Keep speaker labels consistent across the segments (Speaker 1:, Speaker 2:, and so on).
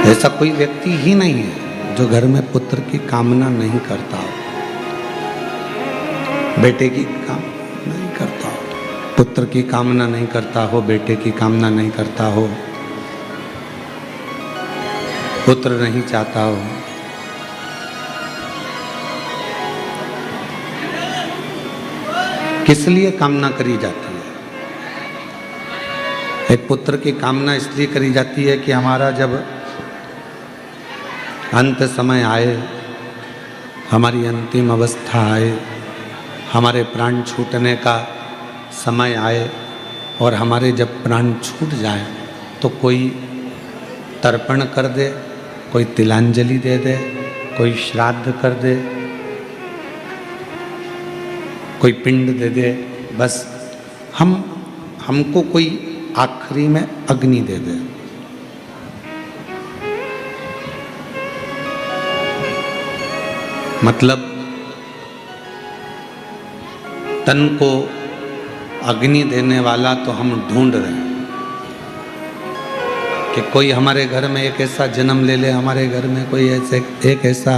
Speaker 1: ऐसा कोई व्यक्ति ही नहीं है जो घर में पुत्र की कामना नहीं करता हो, बेटे की कामना नहीं करता हो, पुत्र की कामना नहीं करता हो, बेटे की कामना नहीं करता हो, पुत्र नहीं चाहता हो। किस लिए कामना करी जाती है? एक पुत्र की कामना इसलिए करी जाती है कि हमारा जब अंत समय आए, हमारी अंतिम अवस्था आए, हमारे प्राण छूटने का समय आए और हमारे जब प्राण छूट जाए तो कोई तर्पण कर दे, कोई तिलांजलि दे दे, कोई श्राद्ध कर दे, कोई पिंड दे दे, बस हमको कोई आखिरी में अग्नि दे दे। मतलब तन को अग्नि देने वाला तो हम ढूंढ रहे हैं कि कोई हमारे घर में एक ऐसा जन्म ले ले, हमारे घर में कोई एक ऐसा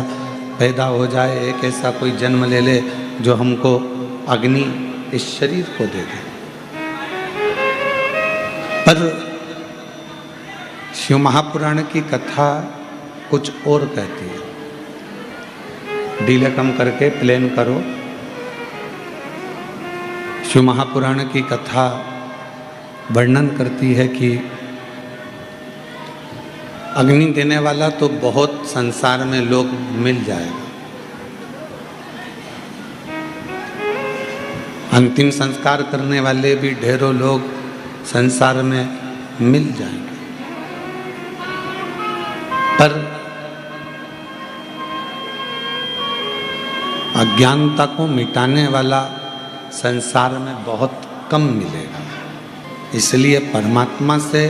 Speaker 1: पैदा हो जाए, एक ऐसा कोई जन्म ले ले जो हमको अग्नि इस शरीर को दे दे। पर शिव महापुराण की कथा कुछ और कहती है। डीले कम करके प्लेन करो। शिव महापुराण की कथा वर्णन करती है कि अग्नि देने वाला तो बहुत संसार में लोग मिल जाएगा, अंतिम संस्कार करने वाले भी ढेरों लोग संसार में मिल जाएंगे, पर अज्ञानता को मिटाने वाला संसार में बहुत कम मिलेगा। इसलिए परमात्मा से,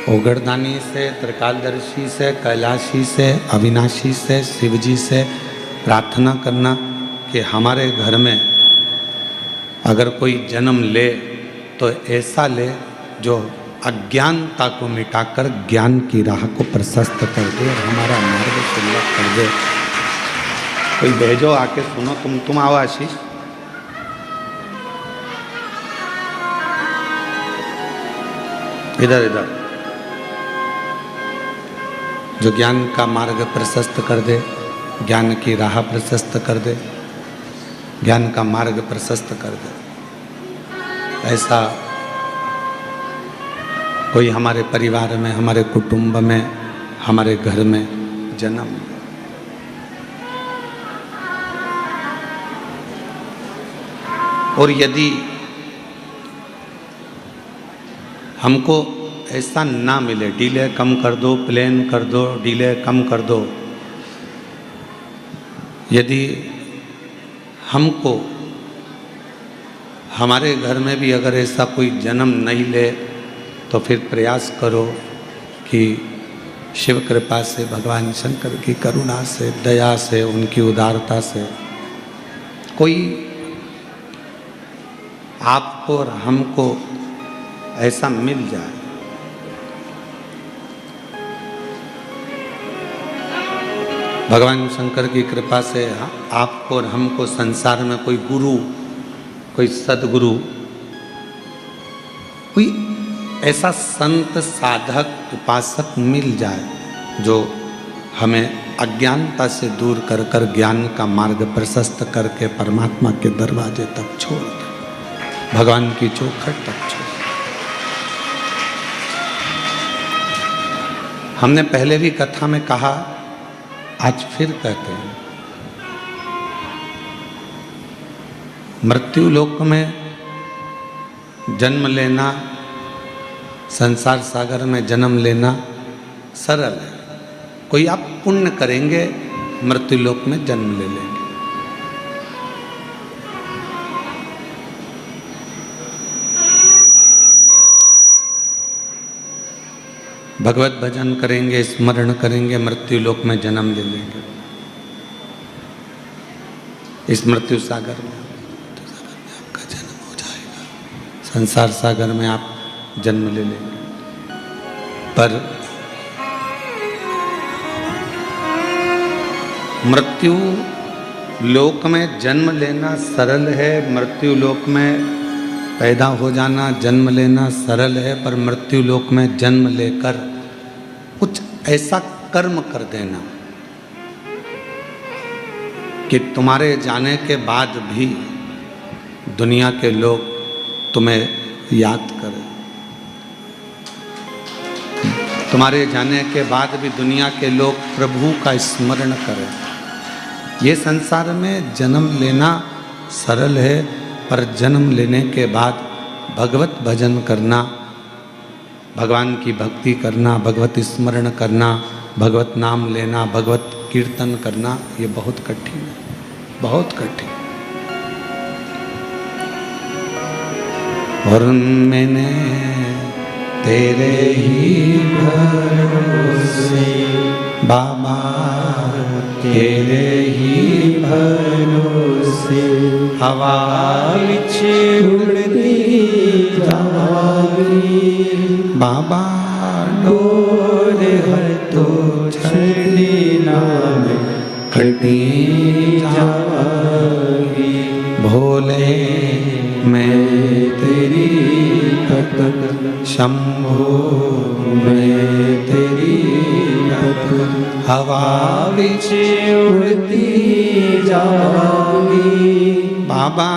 Speaker 1: ओगरदानी से, त्रिकालदर्शी से, कैलाशी से, अविनाशी से, शिवजी से प्रार्थना करना कि हमारे घर में अगर कोई जन्म ले तो ऐसा ले जो अज्ञानता को मिटाकर ज्ञान की राह को प्रशस्त कर दे और हमारा मार्ग सुलभ कर दे। कोई भेजो आके सुनो। तुम आओ आशीष। इधर इधर। जो ज्ञान का मार्ग प्रशस्त कर दे, ज्ञान की राह प्रशस्त कर दे, ज्ञान का मार्ग प्रशस्त कर दे, ऐसा कोई हमारे परिवार में, हमारे कुटुंब में, हमारे घर में जन्म। और यदि हमको ऐसा ना मिले, डीले कम कर दो, प्लेन कर दो, डीले कम कर दो, यदि हमको हमारे घर में भी अगर ऐसा कोई जन्म नहीं ले तो फिर प्रयास करो कि शिव कृपा से, भगवान शंकर की करुणा से, दया से, उनकी उदारता से कोई आपको और हमको ऐसा मिल जाए। भगवान शंकर की कृपा से आपको और हमको संसार में कोई गुरु, कोई सदगुरु, कोई ऐसा संत, साधक, उपासक मिल जाए जो हमें अज्ञानता से दूर कर कर ज्ञान का मार्ग प्रशस्त करके परमात्मा के दरवाजे तक छोड़ दे, भगवान की चौखट तक छोड़। हमने पहले भी कथा में कहा, आज फिर कहते हैं, मृत्यु लोक में जन्म लेना, संसार सागर में जन्म लेना सरल है। कोई आप पुण्य करेंगे, मृत्यु लोक में जन्म ले लेंगे। भगवत भजन करेंगे, स्मरण करेंगे, मृत्यु लोक में जन्म ले लेंगे। इस मृत्यु सागर में आपका जन्म हो जाएगा, संसार सागर में आप जन्म ले लेंगे। पर मृत्यु लोक में जन्म लेना सरल है, मृत्यु लोक में पैदा हो जाना, जन्म लेना सरल है, पर मृत्यु लोक में जन्म लेकर कुछ ऐसा कर्म कर देना कि तुम्हारे जाने के बाद भी दुनिया के लोग तुम्हें याद करें, तुम्हारे जाने के बाद भी दुनिया के लोग प्रभु का स्मरण करें। ये संसार में जन्म लेना सरल है, पर जन्म लेने के बाद भगवत भजन करना, भगवान की भक्ति करना, भगवत स्मरण करना, भगवत नाम लेना, भगवत कीर्तन करना, ये बहुत कठिन है, बहुत कठिन। और मैंने तेरे ही भरोसे बाबा, तेरे ही भरोसे हवा विच उड़ती जागी बाबा, डोर है तो छड़ी नाम कटी जागी। भोले मैं तेरी भक्त, शंभो मैं तेरी भक्त, हवा विच उड़ती जागी बाबा,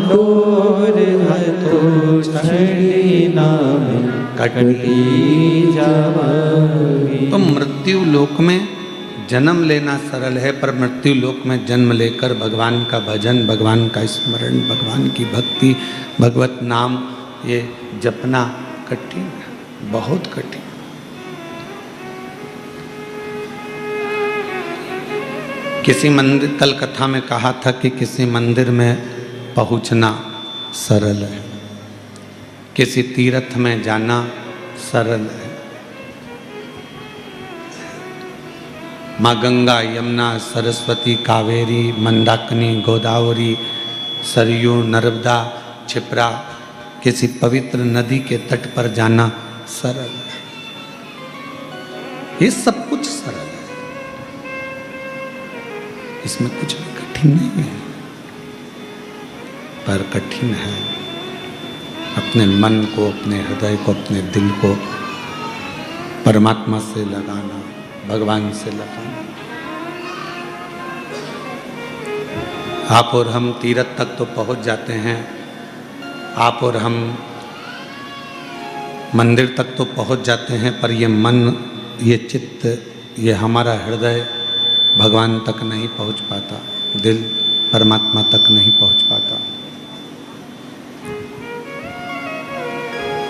Speaker 1: डोर है तो छड़ी नाम कटी जागी। तो मृत्यु लोक में जन्म लेना सरल है, पर मृत्यु लोक में जन्म लेकर भगवान का भजन, भगवान का स्मरण, भगवान की भक्ति, भगवत नाम ये जपना कठिन है, बहुत कठिन। किसी मंदिर, कल कथा में कहा था कि किसी मंदिर में पहुंचना सरल है, किसी तीर्थ में जाना सरल है। माँ गंगा, यमुना, सरस्वती, कावेरी, मंदाकिनी, गोदावरी, सरयू, नर्मदा, क्षिप्रा, किसी पवित्र नदी के तट पर जाना सरल है। ये सब कुछ सरल है, इसमें कुछ भी कठिन नहीं है, पर कठिन है अपने मन को, अपने हृदय को, अपने दिल को परमात्मा से लगाना, भगवान से लगाना। आप और हम तीर्थ तक तो पहुंच जाते हैं, आप और हम मंदिर तक तो पहुंच जाते हैं, पर ये मन, ये चित्त, ये हमारा हृदय भगवान तक नहीं पहुंच पाता, दिल परमात्मा तक नहीं पहुंच पाता।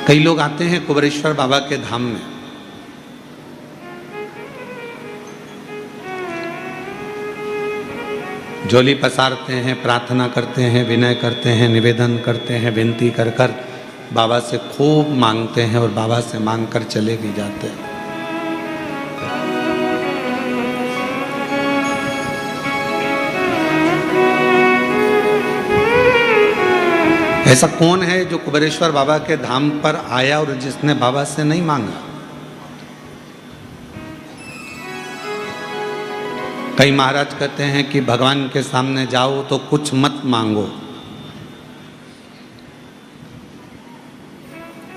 Speaker 1: कई लोग आते हैं कुबेरेश्वर बाबा के धाम में, झोली पसारते हैं, प्रार्थना करते हैं, विनय करते हैं, निवेदन करते हैं, विनती कर कर बाबा से खूब मांगते हैं और बाबा से मांग कर चले भी जाते हैं। ऐसा कौन है जो कुबेरेश्वर बाबा के धाम पर आया और जिसने बाबा से नहीं मांगा? कई महाराज कहते हैं कि भगवान के सामने जाओ तो कुछ मत मांगो,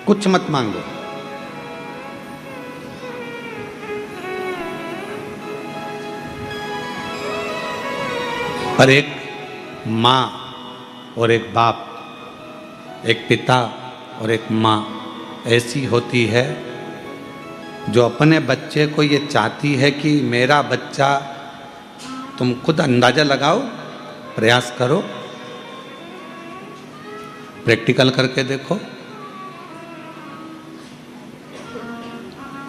Speaker 1: कुछ मत मांगो। पर एक माँ और एक बाप, एक पिता और एक माँ ऐसी होती है जो अपने बच्चे को ये चाहती है कि मेरा बच्चा, तुम खुद अंदाजा लगाओ, प्रयास करो, प्रैक्टिकल करके देखो,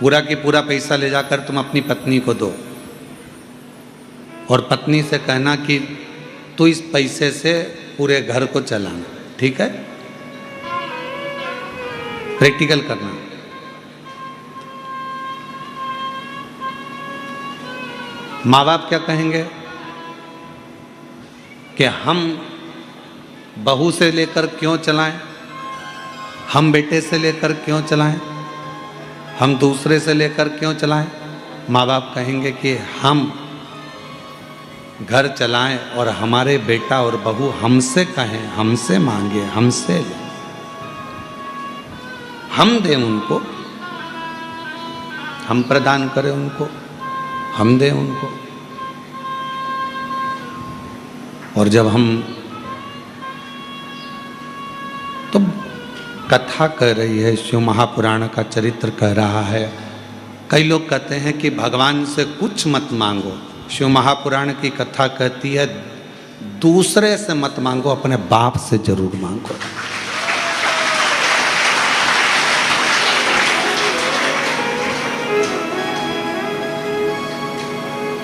Speaker 1: पूरा की पूरा पैसा ले जाकर तुम अपनी पत्नी को दो और पत्नी से कहना कि तू इस पैसे से पूरे घर को चलाना, ठीक है? प्रैक्टिकल करना। माँ बाप क्या कहेंगे कि हम बहू से लेकर क्यों चलाएं, हम बेटे से लेकर क्यों चलाएं, हम दूसरे से लेकर क्यों चलाएं? माँ बाप कहेंगे कि हम घर चलाएं और हमारे बेटा और बहू हमसे कहें, हमसे मांगे, हमसे लें, हम दें उनको, हम प्रदान करें उनको, हम दें उनको। और जब हम तो कथा कह रही है, शिव महापुराण का चरित्र कह रहा है। कई लोग कहते हैं कि भगवान से कुछ मत मांगो। शिव महापुराण की कथा कहती है दूसरे से मत मांगो, अपने बाप से जरूर मांगो।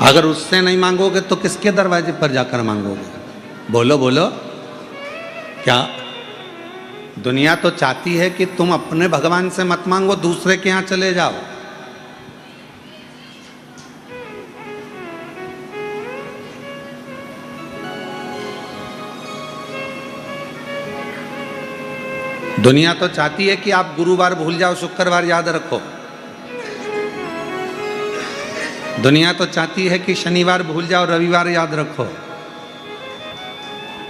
Speaker 1: अगर उससे नहीं मांगोगे तो किसके दरवाजे पर जाकर मांगोगे? बोलो बोलो। क्या दुनिया तो चाहती है कि तुम अपने भगवान से मत मांगो, दूसरे के यहां चले जाओ। दुनिया तो चाहती है कि आप गुरुवार भूल जाओ, शुक्रवार याद रखो। दुनिया तो चाहती है कि शनिवार भूल जाओ, रविवार याद रखो।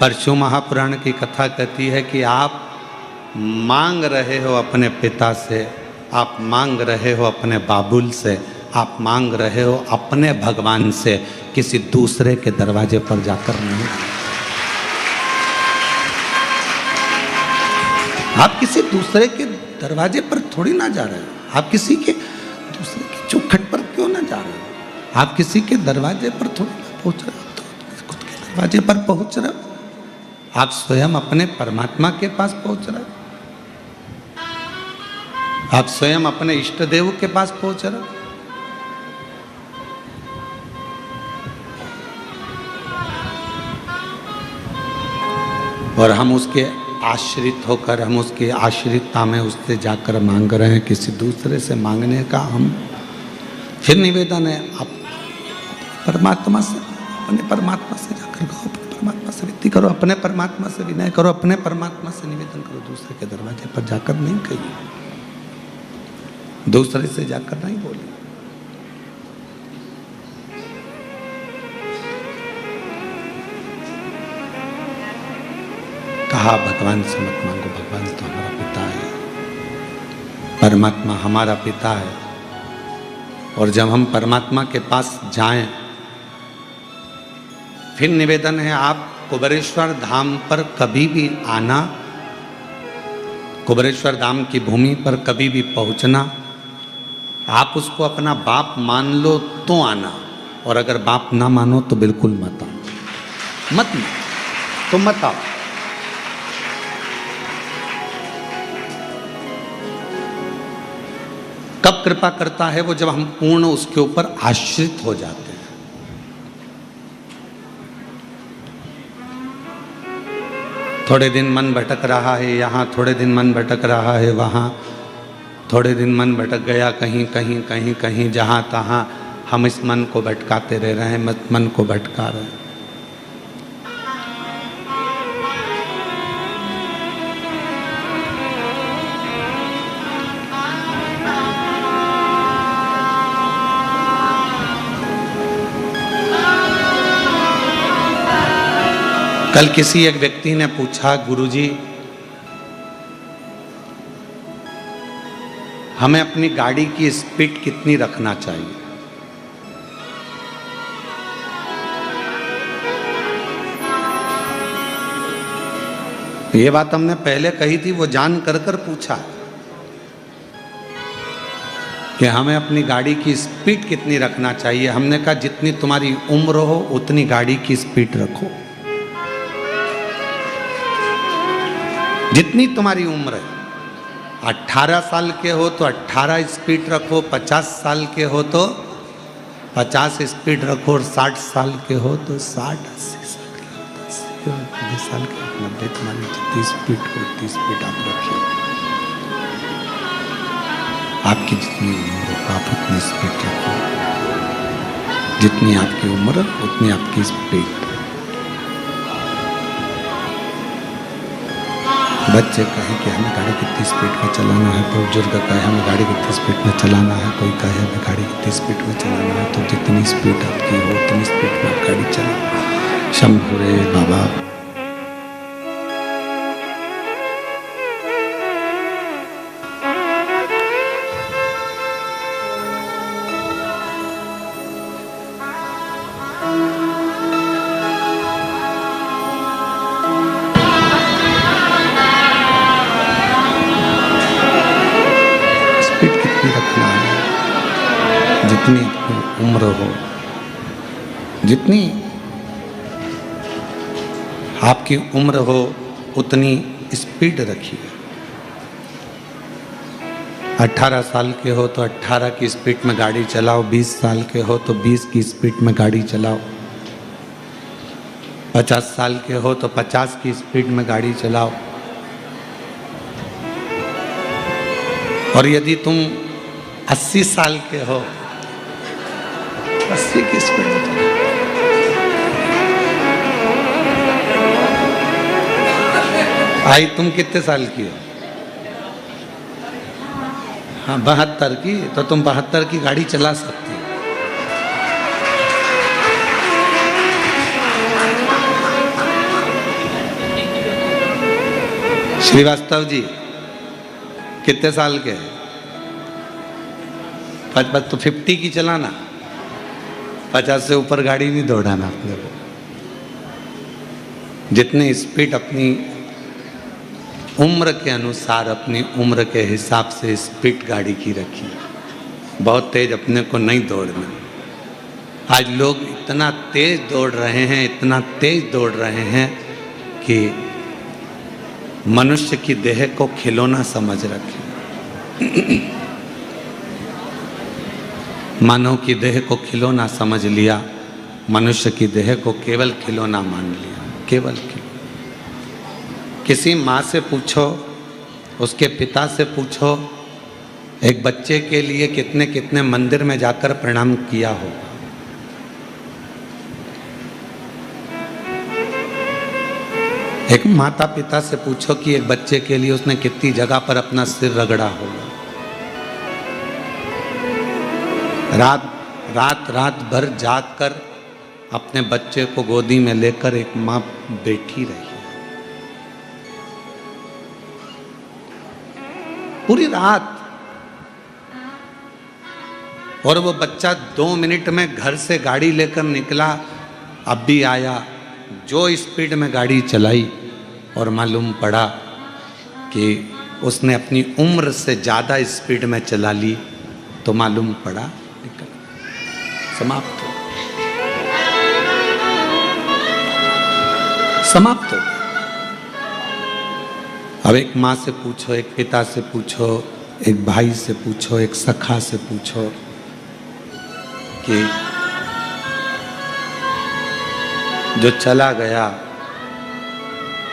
Speaker 1: पर शिव महापुराण की कथा कहती है कि आप मांग रहे हो अपने पिता से, आप मांग रहे हो अपने बाबुल से, आप मांग रहे हो अपने भगवान से, किसी दूसरे के दरवाजे पर जाकर नहीं। आप किसी दूसरे के दरवाजे पर थोड़ी ना जा रहे हो। आप किसी के दूसरे के चौखट पर क्यों ना जा रहे हो? आप किसी के दरवाजे पर थोड़ी ना पहुंच रहे हो, तो खुद के दरवाजे पर पहुंच रहे हो। आप स्वयं अपने परमात्मा के पास पहुंच रहे हो। आप स्वयं अपने इष्ट देव के पास पहुंच रहे हो। और हम उसके आश्रित होकर, हम उसकी आश्रितता में उससे जाकर मांग रहे हैं। किसी दूसरे से मांगने का हम फिर निवेदन है, आप परमात्मा से, अपने परमात्मा से जाकर कहो, अपने परमात्मा से विनती करो, अपने परमात्मा से विनय करो, अपने परमात्मा से निवेदन करो। दूसरे के दरवाजे पर जाकर नहीं कहिए, दूसरे से जाकर नहीं बोले। कहा भगवान से मत मांगो, भगवान तो हमारा पिता है, परमात्मा हमारा पिता है। और जब हम परमात्मा के पास जाएं, फिर निवेदन है आप कुबेरेश्वर धाम पर कभी भी आना, कुबेरेश्वर धाम की भूमि पर कभी भी पहुंचना, आप उसको अपना बाप मान लो तो आना, और अगर बाप ना मानो तो बिल्कुल मत आओ। मत तो मत आओ। कब कृपा करता है वो? जब हम पूर्ण उसके ऊपर आश्रित हो जाते हैं। थोड़े दिन मन भटक रहा है यहाँ, थोड़े दिन मन भटक रहा है वहाँ, थोड़े दिन मन भटक गया कहीं कहीं कहीं कहीं, जहाँ तहाँ हम इस मन को भटकाते रह रहे हैं, मन को भटका रहे हैं। कल किसी एक व्यक्ति ने पूछा, गुरुजी हमें अपनी गाड़ी की स्पीड कितनी रखना चाहिए? ये बात हमने पहले कही थी, वो जान कर पूछा कि हमें अपनी गाड़ी की स्पीड कितनी रखना चाहिए। हमने कहा जितनी तुम्हारी उम्र हो उतनी गाड़ी की स्पीड रखो। जितनी तुम्हारी उम्र है, 18 साल के हो तो 18 स्पीड रखो, 50 साल के हो तो 50 स्पीड रखो, और 60 साल के हो तो 60, 80 साल के हो तो 80, 90 साल के हो 90। तुम्हारी जितनी स्पीड हो उतनी स्पीड आप रखिए। आपकी जितनी उम्र हो आप उतनी स्पीड रखो। जितनी आपकी उम्र उतनी आपकी स्पीड। बच्चे कहें कि हमें गाड़ी कितनी स्पीड में चलाना है, बुजुर्ग कहे हमें गाड़ी कितनी स्पीड में चलाना है, कोई कहे हमें गाड़ी कितनी स्पीड में चलाना है। तो जितनी स्पीड आपकी हो उतनी स्पीड में आप गाड़ी चलाओ। शंभू रे बाबा। जितनी उम्र हो, जितनी आपकी उम्र हो उतनी स्पीड रखिए। 18 साल के हो तो 18 की स्पीड में गाड़ी चलाओ, 20 साल के हो तो 20 की स्पीड में गाड़ी चलाओ, 50 साल के हो तो 50 की स्पीड में गाड़ी चलाओ। और यदि तुम 80 साल के हो, 80 की स्पीड में चलाओ। आई तुम कितने साल की हो? हाँ 72 की, तो तुम 72 की गाड़ी चला सकती हो। श्रीवास्तव जी कितने साल के हैं? तो 50 की चलाना, 50 से ऊपर गाड़ी नहीं दौड़ाना अपने को। जितनी स्पीड अपनी उम्र के अनुसार, अपनी उम्र के हिसाब से स्पीड गाड़ी की रखी। बहुत तेज अपने को नहीं दौड़ना। आज लोग इतना तेज दौड़ रहे हैं, इतना तेज दौड़ रहे हैं कि मनुष्य की देह को खिलौना समझ रखे। मानव की देह को खिलौना समझ लिया, मनुष्य की देह को केवल खिलौना मान लिया, केवल खिलौना। किसी माँ से पूछो, उसके पिता से पूछो, एक बच्चे के लिए कितने कितने मंदिर में जाकर प्रणाम किया होगा। एक माता पिता से पूछो कि एक बच्चे के लिए उसने कितनी जगह पर अपना सिर रगड़ा होगा। रात भर जाग कर अपने बच्चे को गोदी में लेकर एक माँ बैठी रही पूरी रात, और वो बच्चा 2 मिनट में घर से गाड़ी लेकर निकला, अब भी आया, जो स्पीड में गाड़ी चलाई, और मालूम पड़ा कि उसने अपनी उम्र से ज़्यादा स्पीड में चला ली। तो मालूम पड़ा निकल समाप्त हो, समाप्त हो। अब एक माँ से पूछो, एक पिता से पूछो, एक भाई से पूछो, एक सखा से पूछो कि जो चला गया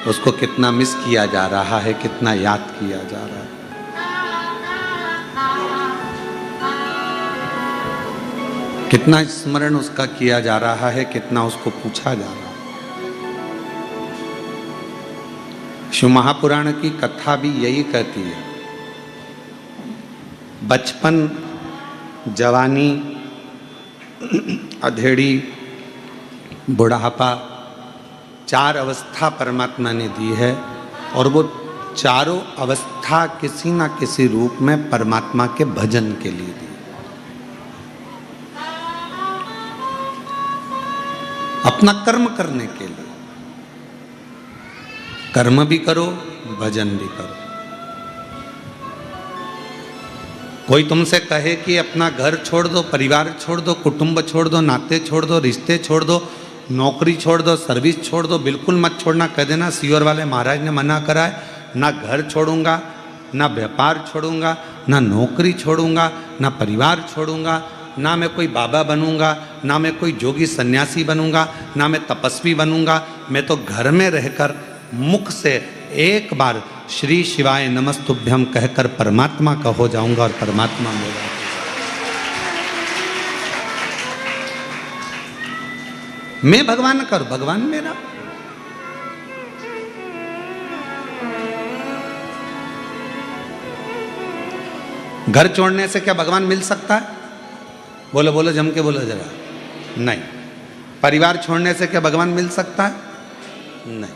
Speaker 1: उसको कितना मिस किया जा रहा है, कितना याद किया जा रहा है। कितना स्मरण उसका किया जा रहा है, कितना उसको पूछा जा रहा है। शिव महापुराण की कथा भी यही कहती है, बचपन, जवानी, अधेड़ी, बुढ़ापा, 4 अवस्था परमात्मा ने दी है, और वो चारों अवस्था किसी ना किसी रूप में परमात्मा के भजन के लिए दी। अपना कर्म करने के लिए, कर्म भी करो, भजन भी करो। कोई तुमसे कहे कि अपना घर छोड़ दो, परिवार छोड़ दो, कुटुंब छोड़ दो, नाते छोड़ दो, रिश्ते छोड़ दो, नौकरी छोड़ दो, सर्विस छोड़ दो, बिल्कुल मत छोड़ना। कह देना सीवर वाले महाराज ने मना करा है, ना घर छोड़ूंगा, ना व्यापार छोड़ूंगा, ना नौकरी छोड़ूंगा, ना परिवार छोड़ूंगा, ना मैं कोई बाबा बनूंगा, ना मैं कोई जोगी सन्यासी बनूंगा, ना मैं तपस्वी बनूंगा। मैं तो घर में रहकर मुख से एक बार श्री शिवाय नमस्तुभ्यम कहकर परमात्मा का हो जाऊंगा, और परमात्मा मेरा। मैं भगवान का और भगवान मेरा। घर छोड़ने से क्या भगवान मिल सकता है? बोलो बोलो, जम के बोलो जरा। नहीं। परिवार छोड़ने से क्या भगवान मिल सकता है? नहीं।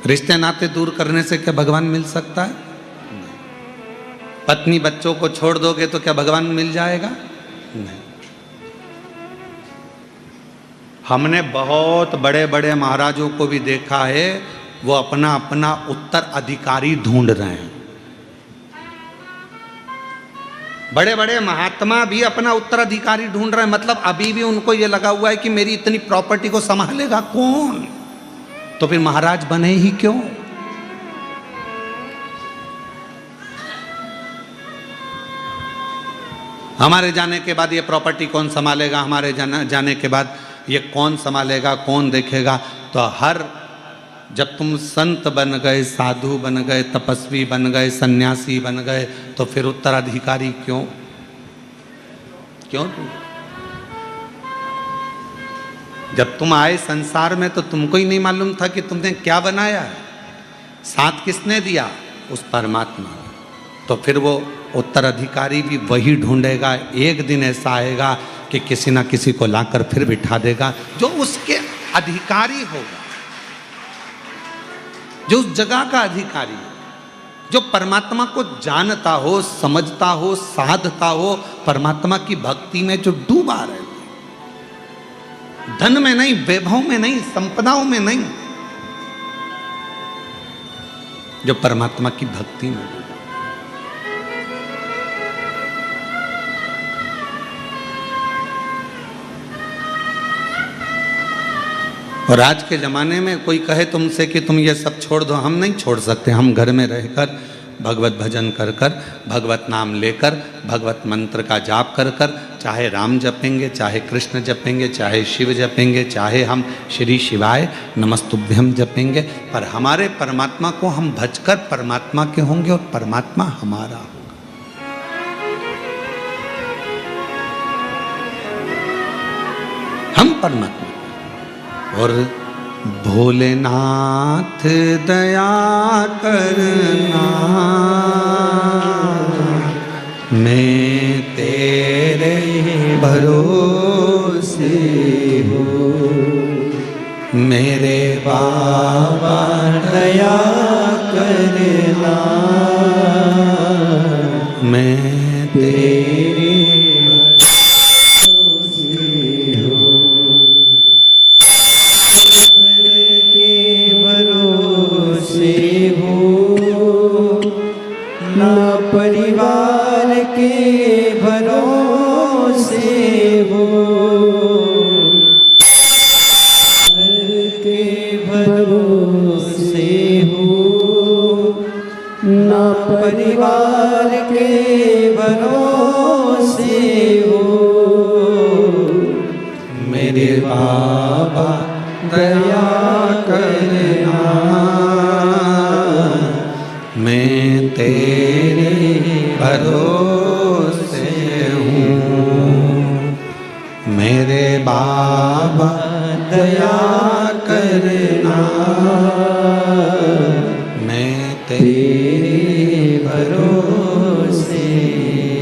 Speaker 1: रिश्ते नाते दूर करने से क्या भगवान मिल सकता है? नहीं। पत्नी बच्चों को छोड़ दोगे तो क्या भगवान मिल जाएगा? नहीं। हमने बहुत बड़े बड़े महाराजों को भी देखा है, वो अपना अपना उत्तराधिकारी ढूंढ रहे हैं। बड़े बड़े महात्मा भी अपना उत्तराधिकारी ढूंढ रहे हैं, मतलब अभी भी उनको ये लगा हुआ है कि मेरी इतनी प्रॉपर्टी को संभालेगा कौन, तो फिर महाराज बने ही क्यों? हमारे जाने के बाद ये प्रॉपर्टी कौन संभालेगा, हमारे जाने के बाद ये कौन संभालेगा, कौन देखेगा? तो हर जब तुम संत बन गए, साधु बन गए, तपस्वी बन गए, सन्यासी बन गए, तो फिर उत्तराधिकारी क्यों? क्यों? जब तुम आए संसार में तो तुमको ही नहीं मालूम था कि तुमने क्या बनाया है। साथ किसने दिया? उस परमात्मा। तो फिर वो उत्तराधिकारी भी वही ढूंढेगा। एक दिन ऐसा आएगा कि किसी ना किसी को लाकर फिर बिठा देगा जो उसके अधिकारी होगा, जो उस जगह का अधिकारी है, जो परमात्मा को जानता हो, समझता हो, साधता हो, परमात्मा की भक्ति में जो डूबा रहे, धन में नहीं, वैभव में नहीं, संपदाओं में नहीं, जो परमात्मा की भक्ति में डूबा। और आज के ज़माने में कोई कहे तुमसे कि तुम ये सब छोड़ दो, हम नहीं छोड़ सकते। हम घर में रहकर भगवत भजन कर कर, भगवत नाम लेकर, भगवत मंत्र का जाप कर कर, चाहे राम जपेंगे, चाहे कृष्ण जपेंगे, चाहे शिव जपेंगे, चाहे हम श्री शिवाय नमस्तुभ्यम जपेंगे, पर हमारे परमात्मा को हम भजकर परमात्मा के होंगे और परमात्मा हमारा होगा। हम परमात्मा। और भोलेनाथ दया करना, मैं तेरे भरोसे हूँ, मेरे बाबा दया करना, मैं तेरे
Speaker 2: परिवार के भरोसे हो, के भरोसे हो, ना परिवार के भरोसे हो,
Speaker 1: मेरे बाबा दया करना, मैं तेरे भरोसे हूँ, मेरे बाबा दया करना, मैं तेरे भरोसे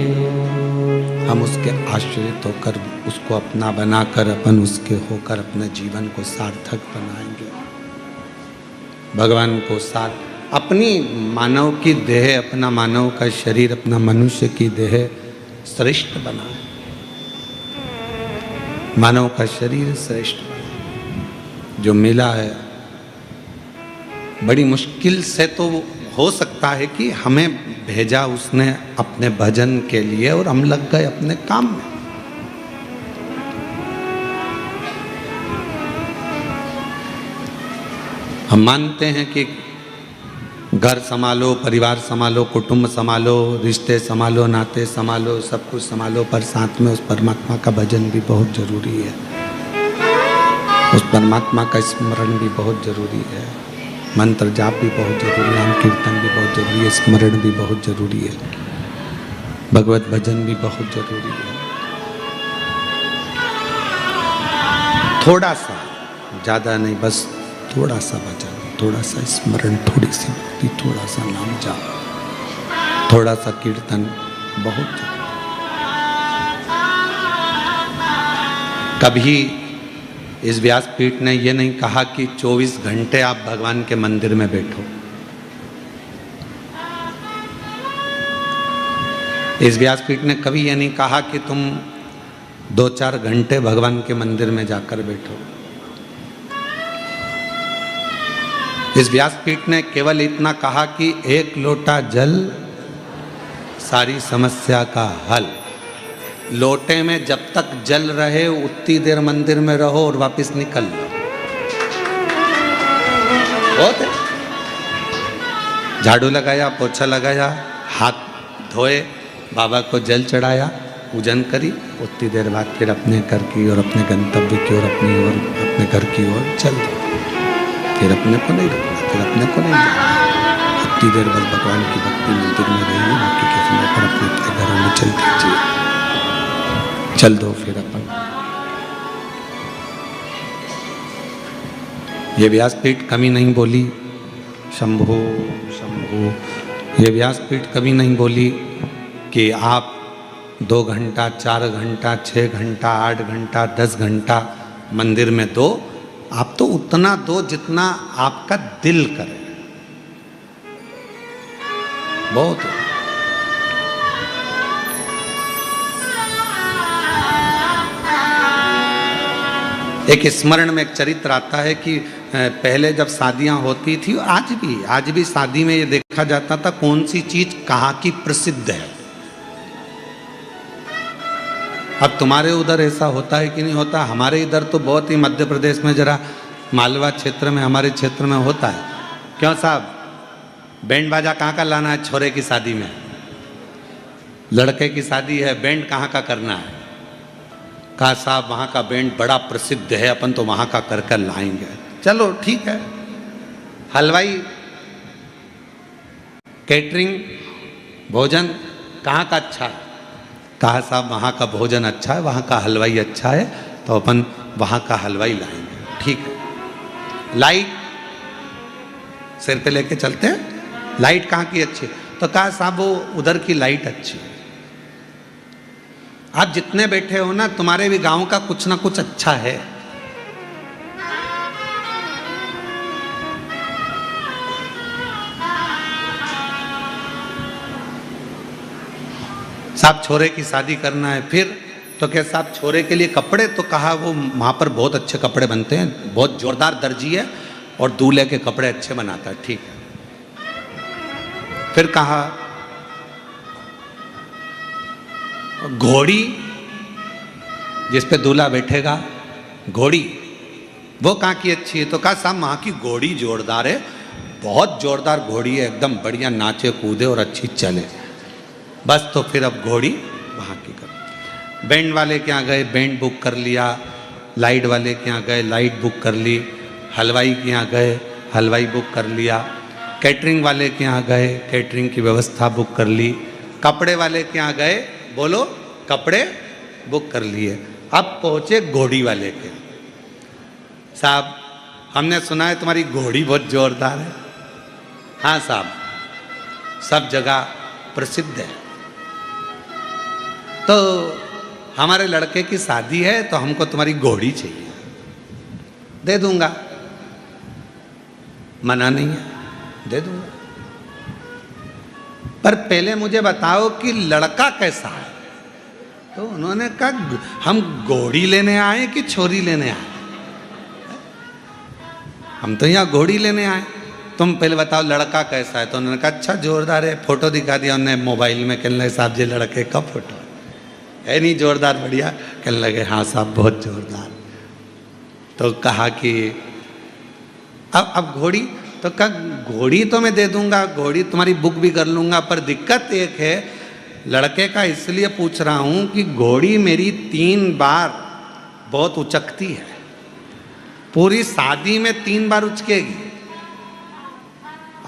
Speaker 1: हूँ। हम उसके आश्रित होकर, उसको अपना बनाकर, अपन उसके होकर अपने जीवन को सार्थक बनाएंगे। भगवान को साथ अपनी मानव की देह, अपना मानव का शरीर, अपना मनुष्य की देह श्रेष्ठ बनाए, मानव का शरीर श्रेष्ठ बनाए। जो मिला है बड़ी मुश्किल से तो हो सकता है कि हमें भेजा उसने अपने भजन के लिए और हम लग गए अपने काम में। हम मानते हैं कि घर संभालो, परिवार संभालो, कुटुंब संभालो, रिश्ते संभालो, नाते संभालो, सब कुछ संभालो, पर साथ में उस परमात्मा का भजन भी बहुत जरूरी है, उस परमात्मा का स्मरण भी बहुत जरूरी है, मंत्र जाप भी बहुत जरूरी है, नाम कीर्तन भी बहुत जरूरी है, स्मरण भी बहुत जरूरी है, भगवत भजन भी बहुत जरूरी है। थोड़ा सा, ज़्यादा नहीं, बस थोड़ा सा भजन, थोड़ा सा स्मरण, थोड़ी सी भक्ति, थोड़ा सा नाम जाप, थोड़ा सा कीर्तन, बहुत। कभी इस व्यासपीठ ने ये नहीं कहा कि 24 घंटे आप भगवान के मंदिर में बैठो। इस व्यासपीठ ने कभी ये नहीं कहा कि तुम 2-4 घंटे भगवान के मंदिर में जाकर बैठो। इस व्यासपीठ ने केवल इतना कहा कि एक लोटा जल सारी समस्या का हल। लोटे में जब तक जल रहे उतनी देर मंदिर में रहो और वापस निकल लो। बहुत है। झाड़ू लगाया, पोछा लगाया, हाथ धोए, बाबा को जल चढ़ाया, पूजन करी, उतनी देर बाद फिर अपने घर की और अपने गंतव्य की और अपने घर की ओर चल दो। फिर अपने को नहीं रखना, फिर अपने को नहीं जाना। उतनी देर बस भगवान की भक्ति मंदिर में रहिए, बाकी के समय पर अपने अपने घरों में चल दीजिए, चल दो फिर अपन। ये व्यासपीठ कभी नहीं बोली शंभो शंभो। ये व्यासपीठ कभी नहीं बोली कि आप 2 घंटा, 4 घंटा, 6 घंटा, 8 घंटा, 10 घंटा मंदिर में दो। आप तो उतना दो जितना आपका दिल करे। बहुत है। एक स्मरण में एक चरित्र आता है कि पहले जब शादियां होती थी, आज भी शादी में ये देखा जाता था कौन सी चीज कहाँ की प्रसिद्ध है। अब तुम्हारे उधर ऐसा होता है कि नहीं होता? हमारे इधर तो बहुत ही, मध्य प्रदेश में जरा मालवा क्षेत्र में, हमारे क्षेत्र में होता है। क्यों साहब, बैंड बाजा कहाँ का लाना है छोरे की शादी में? लड़के की शादी है, बैंड कहाँ का करना है? कहा साहब वहाँ का बैंड बड़ा प्रसिद्ध है, अपन तो वहाँ का कर कर लाएंगे। चलो ठीक है। हलवाई, कैटरिंग, भोजन कहाँ का अच्छा है? कहा साहब वहाँ का भोजन अच्छा है, वहाँ का हलवाई अच्छा है, तो अपन वहाँ का हलवाई लाएंगे। ठीक है। लाइट सिर पे लेके चलते हैं, लाइट कहाँ की अच्छी है? तो कहा साहब वो उधर की लाइट अच्छी है। आप जितने बैठे हो ना, तुम्हारे भी गांव का कुछ ना कुछ अच्छा है। साहब छोरे की शादी करना है, फिर तो क्या साहब छोरे के लिए कपड़े? तो कहा वो वहां पर बहुत अच्छे कपड़े बनते हैं, बहुत जोरदार दर्जी है और दूल्हे के कपड़े अच्छे बनाता है। ठीक है। फिर कहा घोड़ी जिस पे दूल्हा बैठेगा, घोड़ी वो कहाँ की अच्छी है? तो कहा साहब वहाँ की घोड़ी जोरदार है, बहुत जोरदार घोड़ी है, एकदम बढ़िया नाचे कूदे और अच्छी चले। बस तो फिर अब घोड़ी वहाँ की कर। बैंड वाले के यहाँ गए, बैंड बुक कर लिया। लाइट वाले के यहाँ गए, लाइट बुक कर ली। हलवाई के यहाँ गए, हलवाई बुक कर लिया। कैटरिंग वाले के यहाँ गए, कैटरिंग की व्यवस्था बुक कर ली। कपड़े वाले के यहाँ गए, बोलो कपड़े बुक कर लिए। अब पहुँचे घोड़ी वाले के। साहब हमने सुना है तुम्हारी घोड़ी बहुत जोरदार है। हाँ साहब, सब जगह प्रसिद्ध है। तो हमारे लड़के की शादी है तो हमको तुम्हारी घोड़ी चाहिए। दे दूंगा, मना नहीं है, दे दूंगा। पर पहले मुझे बताओ कि लड़का कैसा है? तो उन्होंने कहा हम घोड़ी लेने आए कि छोरी लेने आए? हम तो यहाँ घोड़ी लेने आए, तुम पहले बताओ लड़का कैसा है? तो उन्होंने कहा अच्छा जोरदार है। फोटो दिखा दिया उन्होंने मोबाइल में, कहने लगे साहब जी लड़के का फोटो है नहीं जोरदार बढ़िया? कहने लगे हाँ साहब बहुत जोरदार। तो कहा कि अब घोड़ी? तो कहा घोड़ी तो मैं दे दूंगा, घोड़ी तुम्हारी बुक भी कर लूंगा, पर दिक्कत एक है लड़के का, इसलिए पूछ रहा हूं कि घोड़ी मेरी 3 बार बहुत उचकती है, पूरी शादी में 3 बार उचकेगी।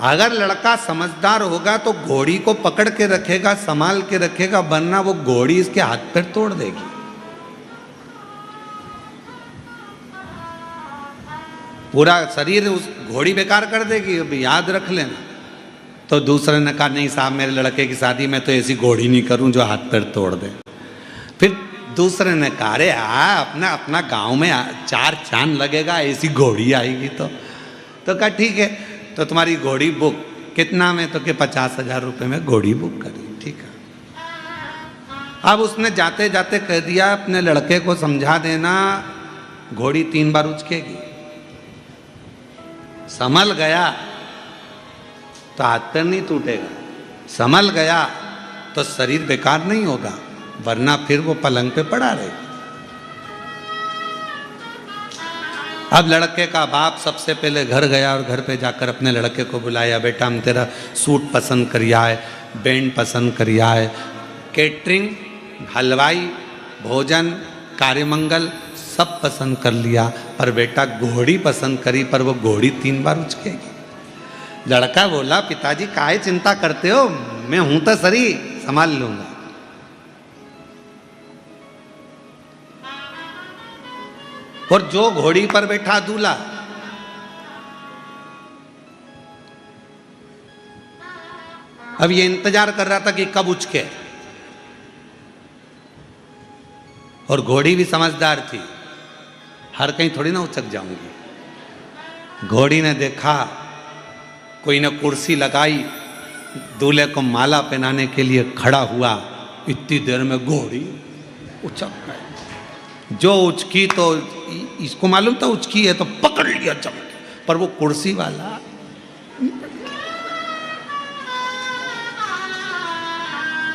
Speaker 1: अगर लड़का समझदार होगा तो घोड़ी को पकड़ के रखेगा, संभाल के रखेगा, वरना वो घोड़ी इसके हाथ पैर तोड़ देगी। पूरा शरीर उस घोड़ी बेकार कर देगी, अभी याद रख लेना। तो दूसरे ने कहा नहीं साहब मेरे लड़के की शादी में तो ऐसी घोड़ी नहीं करूं जो हाथ पैर तोड़ दे। फिर दूसरे ने कहा अरे अपना अपना गांव में 4 चांद लगेगा, ऐसी घोड़ी आएगी तो कहा ठीक है तो तुम्हारी घोड़ी बुक, कितना में? तो के 50,000 रुपये में घोड़ी बुक करी। ठीक है। अब उसने जाते जाते कह दिया अपने लड़के को समझा देना घोड़ी 3 बार उचकेगी। संभल गया तो हाथ पैर नहीं टूटेगा, संभल गया तो शरीर बेकार नहीं होगा, वरना फिर वो पलंग पे पड़ा रहेगा। अब लड़के का बाप सबसे पहले घर गया और घर पे जाकर अपने लड़के को बुलाया, बेटा हम तेरा सूट पसंद करिया है, बैंड पसंद करिया है, केटरिंग, हलवाई, भोजन, कार्यमंगल सब पसंद कर लिया, पर बेटा घोड़ी पसंद करी, पर वो घोड़ी 3 बार उचकेगी। लड़का बोला पिताजी काहे चिंता करते हो, मैं हूं तो सरी, संभाल लूंगा। और जो घोड़ी पर बैठा दूल्हा, अब ये इंतजार कर रहा था कि कब उचके, और घोड़ी भी समझदार थी, हर कहीं थोड़ी ना उचक जाऊंगी। घोड़ी ने देखा कोई ने कुर्सी लगाई, दूल्हे को माला पहनाने के लिए खड़ा हुआ, इतनी देर में घोड़ी उचक गई। जो उचकी तो इसको मालूम था उचकी है तो पकड़ लिया चमक, पर वो कुर्सी वाला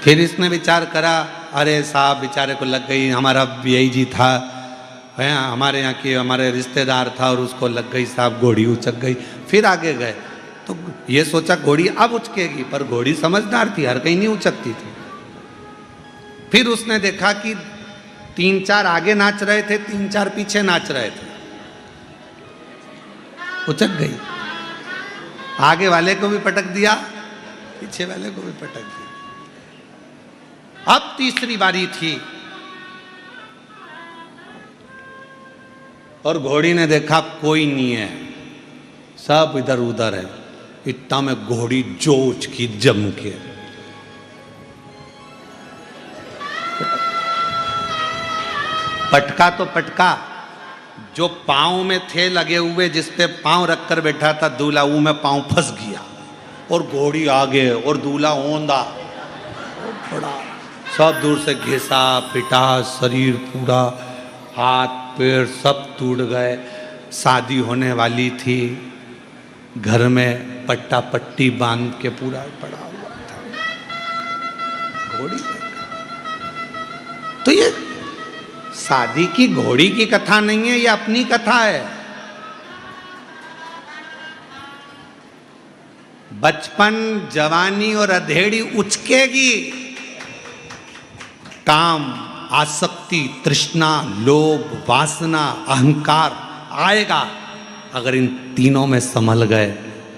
Speaker 1: फिर इसने विचार करा अरे साहब बेचारे को लग गई, हमारा यही जी था है, हमारे यहाँ के हमारे रिश्तेदार था और उसको लग गई साहब, घोड़ी उचक गई। फिर आगे गए तो ये सोचा घोड़ी अब उचकेगी, पर घोड़ी समझदार थी, हर कहीं नहीं उचकती थी। फिर उसने देखा कि 3-4 आगे नाच रहे थे, 3-4 पीछे नाच रहे थे, उचक गई। आगे वाले को भी पटक दिया, पीछे वाले को भी पटक दिया। अब तीसरी बारी थी और घोड़ी ने देखा कोई नहीं है, सब इधर उधर है। इतना में घोड़ी जोच की जम के पटका तो पटका, जो पांव में थे लगे हुए, जिस पे पांव रखकर बैठा था दूल्हा, वो में पांव फंस गया और घोड़ी आगे और दूल्हा ओंधा बड़ा, सब दूर से घिसा पिटा, शरीर पूरा, हाथ पैर सब टूट गए। शादी होने वाली थी, घर में पट्टा पट्टी बांध के पूरा पड़ा हुआ था घोड़ी। तो ये शादी की घोड़ी की कथा नहीं है, ये अपनी कथा है। बचपन, जवानी और अधेड़ी उचकेगी, काम, आसक्ति, तृष्णा, लोभ, वासना, अहंकार आएगा। अगर इन तीनों में संभल गए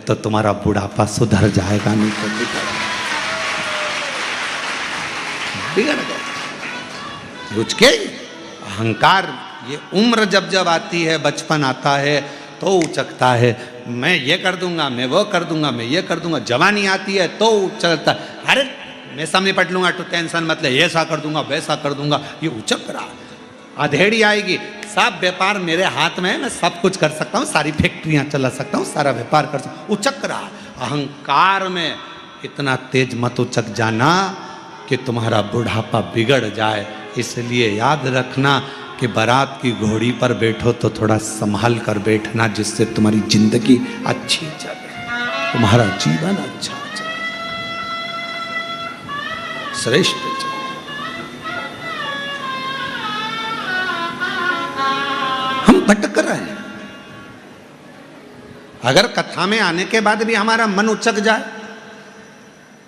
Speaker 1: तो तुम्हारा बुढ़ापा सुधर जाएगा, नहीं तो बिगड़ गए। उचकेगी अहंकार, ये उम्र जब जब आती है, बचपन आता है तो उचकता है, मैं ये कर दूंगा, मैं वो कर दूंगा, मैं ये कर दूंगा। जवानी आती है तो उचकता है, अरे मैं सामने पट लूंगा, तो टेंशन मत ले, ऐसा कर दूंगा, वैसा कर दूंगा, ये उचक रहा। अधेड़ी आएगी, सब व्यापार मेरे हाथ में है, मैं सब कुछ कर सकता हूँ, सारी फैक्ट्रियां चला सकता हूँ, सारा व्यापार कर सकता हूँ, उचक रहा। अहंकार में इतना तेज मत उचक जाना कि तुम्हारा बुढ़ापा बिगड़ जाए। इसलिए याद रखना कि बारात की घोड़ी पर बैठो तो थोड़ा संभाल कर बैठना, जिससे तुम्हारी जिंदगी अच्छी चले, तुम्हारा जीवन अच्छा चले, श्रेष्ठ चले। हम भटक रहे हैं। अगर कथा में आने के बाद भी हमारा मन उचक जाए,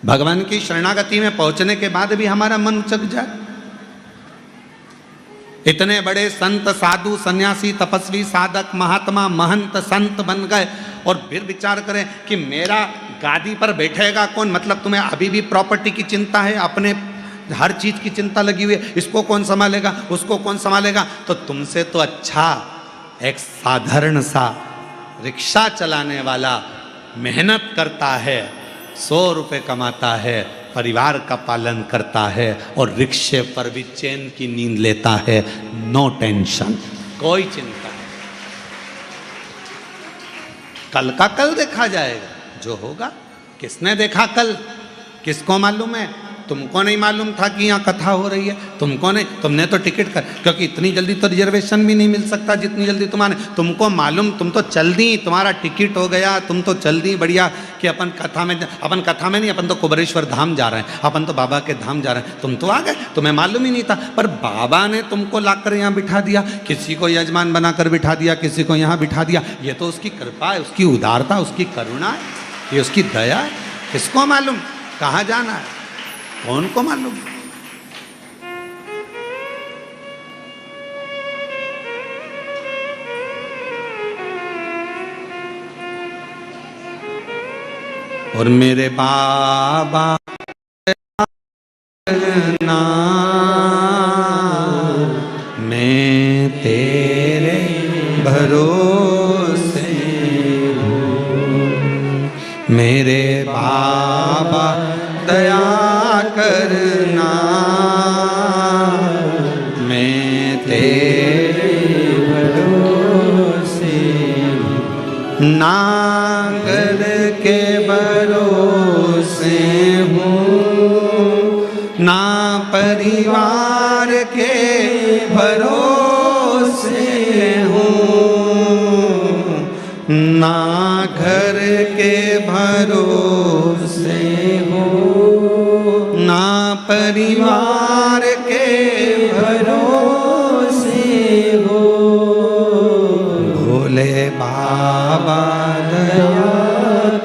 Speaker 1: भगवान की शरणागति में पहुंचने के बाद भी हमारा मन उचक जाए, इतने बड़े संत, साधु, सन्यासी, तपस्वी, साधक, महात्मा, महंत, संत बन गए, और फिर विचार करें कि मेरा गादी पर बैठेगा कौन। मतलब तुम्हें अभी भी प्रॉपर्टी की चिंता है, अपने हर चीज की चिंता लगी हुई है, इसको कौन संभालेगा, उसको कौन संभालेगा। तो तुमसे तो अच्छा एक साधारण सा रिक्शा चलाने वाला मेहनत करता है, 100 रुपए कमाता है, परिवार का पालन करता है और रिक्शे पर भी चैन की नींद लेता है, नो टेंशन, कोई चिंता नहीं। कल का कल देखा जाएगा, जो होगा। किसने देखा कल, किसको मालूम है? तुमको नहीं मालूम था कि यहाँ कथा हो रही है, तुमको नहीं, तुमने तो टिकट कर, क्योंकि इतनी जल्दी तो रिजर्वेशन भी नहीं मिल सकता जितनी जल्दी तुम्हारे, तुमको मालूम, तुम तो चल दी, तुम्हारा टिकट हो गया, तुम तो चल दी बढ़िया कि अपन कथा में नहीं, अपन तो कुबेरेश्वर धाम जा रहे हैं, अपन तो बाबा के धाम जा रहे हैं, तुम तो आ गए, तुम्हें मालूम ही नहीं था। पर बाबा ने तुमको लाकर यहाँ बिठा दिया, किसी को यजमान बनाकर बिठा दिया, किसी को यहाँ बिठा दिया, ये तो उसकी कृपा है, उसकी उदारता, उसकी करुणा है, ये उसकी दया है। किसको मालूम कहाँ जाना है, कौन को मालूम? और मेरे बाबा ना मैं तेरे भरोसे हूँ, मेरे बाबा दया करना, मैं तेरे भरोसे हूँ, नांगर के भरोसे हूँ, ना परिवार के भरोसे हूँ, ना घर के भरोसे हूँ, ना परिवार के भरोसे हो। भोले बाबा दया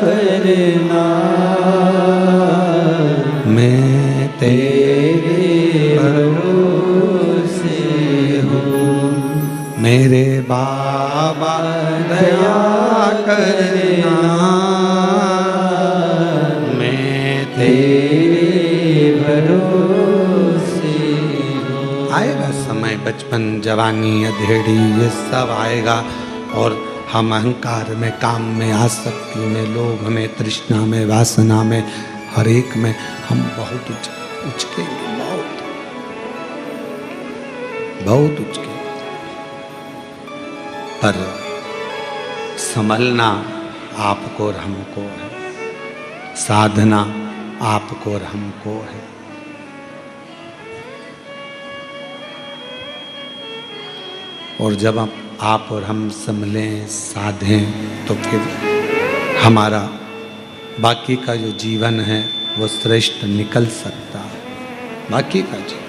Speaker 1: करना, मैं तेरे भरोसे हूँ, मेरे बाबा दया करना, मैं तेरे भरोसे हूँ। आएगा समय, बचपन, जवानी, अधेड़ी, ये सब आएगा और हम अहंकार में, काम में, आसक्ति में, लोभ में, तृष्णा में, वासना में, हर एक में हम बहुत उचकेंगे, बहुत उचकेंगे। पर संभलना आपको और हमको है, साधना आपको और हमको है। और जब आप और हम संभलें, साधें, तो फिर हमारा बाकी का जो जीवन है वो श्रेष्ठ निकल सकता है। बाकी का जीवन,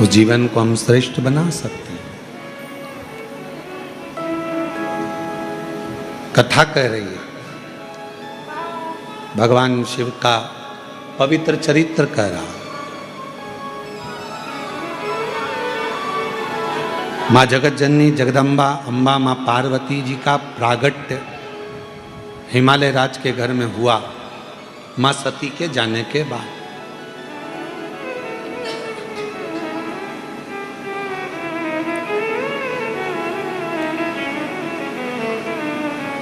Speaker 1: उस जीवन को हम श्रेष्ठ बना सकते हैं। कथा कह रही है, भगवान शिव का पवित्र चरित्र कह रहा है। माँ जगत जननी जगदम्बा अम्बा माँ पार्वती जी का प्रागट्य हिमालय राज के घर में हुआ माँ सती के जाने के बाद।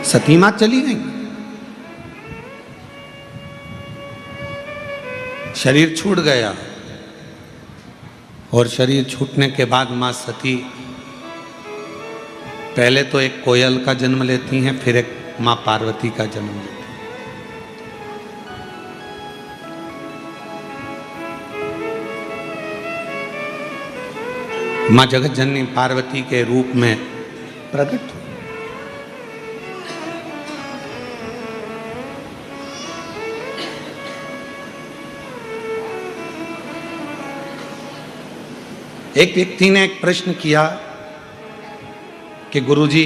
Speaker 1: सती माँ चली गई, शरीर छूट गया और शरीर छूटने के बाद माँ सती पहले तो एक कोयल का जन्म लेती हैं, फिर एक माँ पार्वती का जन्म लेती हैं। माँ जगत जननी पार्वती के रूप में प्रकट हुई। एक व्यक्ति ने एक प्रश्न किया कि गुरुजी,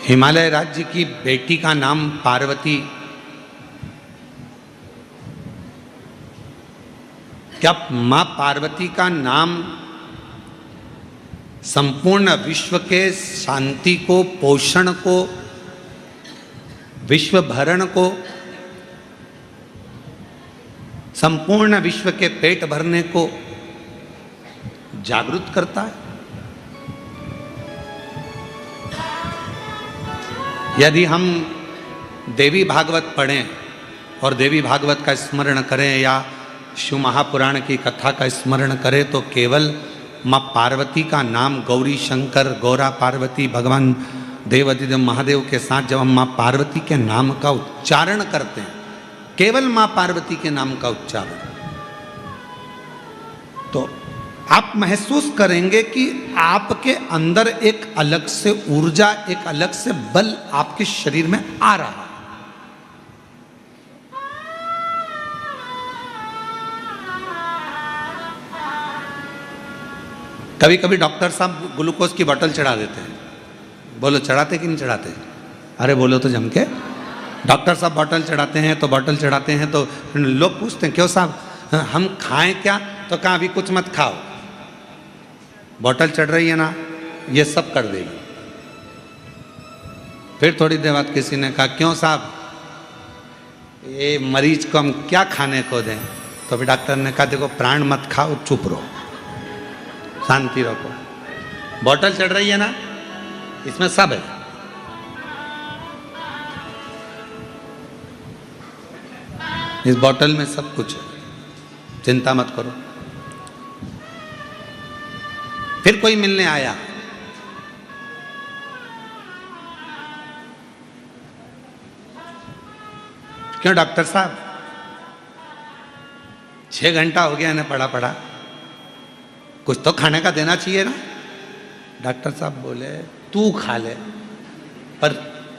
Speaker 1: हिमालय राज्य की बेटी का नाम पार्वती, क्या मां पार्वती का नाम संपूर्ण विश्व के शांति को, पोषण को, विश्व भरण को संपूर्ण विश्व के पेट भरने को जागृत करता है। यदि हम देवी भागवत पढ़ें और देवी भागवत का स्मरण करें या शिव महापुराण की कथा का स्मरण करें तो केवल माँ पार्वती का नाम गौरी शंकर गौरा पार्वती भगवान देवाधिदेव महादेव के साथ जब हम माँ पार्वती के नाम का उच्चारण करते हैं, केवल माँ पार्वती के नाम का उच्चारण, तो आप महसूस करेंगे कि आपके अंदर एक अलग से ऊर्जा, एक अलग से बल आपके शरीर में आ रहा है। कभी कभी डॉक्टर साहब ग्लूकोज की बोतल चढ़ा देते हैं। बोलो चढ़ाते कि नहीं चढ़ाते? अरे बोलो तो जम के। डॉक्टर साहब बोतल चढ़ाते हैं तो लोग पूछते हैं क्यों साहब हम खाएं क्या? तो कहा अभी कुछ मत खाओ, बोतल चढ़ रही है ना, ये सब कर देगी। फिर थोड़ी देर बाद किसी ने कहा क्यों साहब ये मरीज को हम क्या खाने को दें? तो फिर डॉक्टर ने कहा देखो प्राण मत खाओ, चुप रहो, शांति रखो, बोतल चढ़ रही है ना, इसमें सब है। इस बोतल में सब कुछ है, चिंता मत करो। फिर कोई मिलने आया, क्यों डॉक्टर साहब 6 घंटा हो गया इन्हें पड़ा, कुछ तो खाने का देना चाहिए ना। डॉक्टर साहब बोले तू खा ले, पर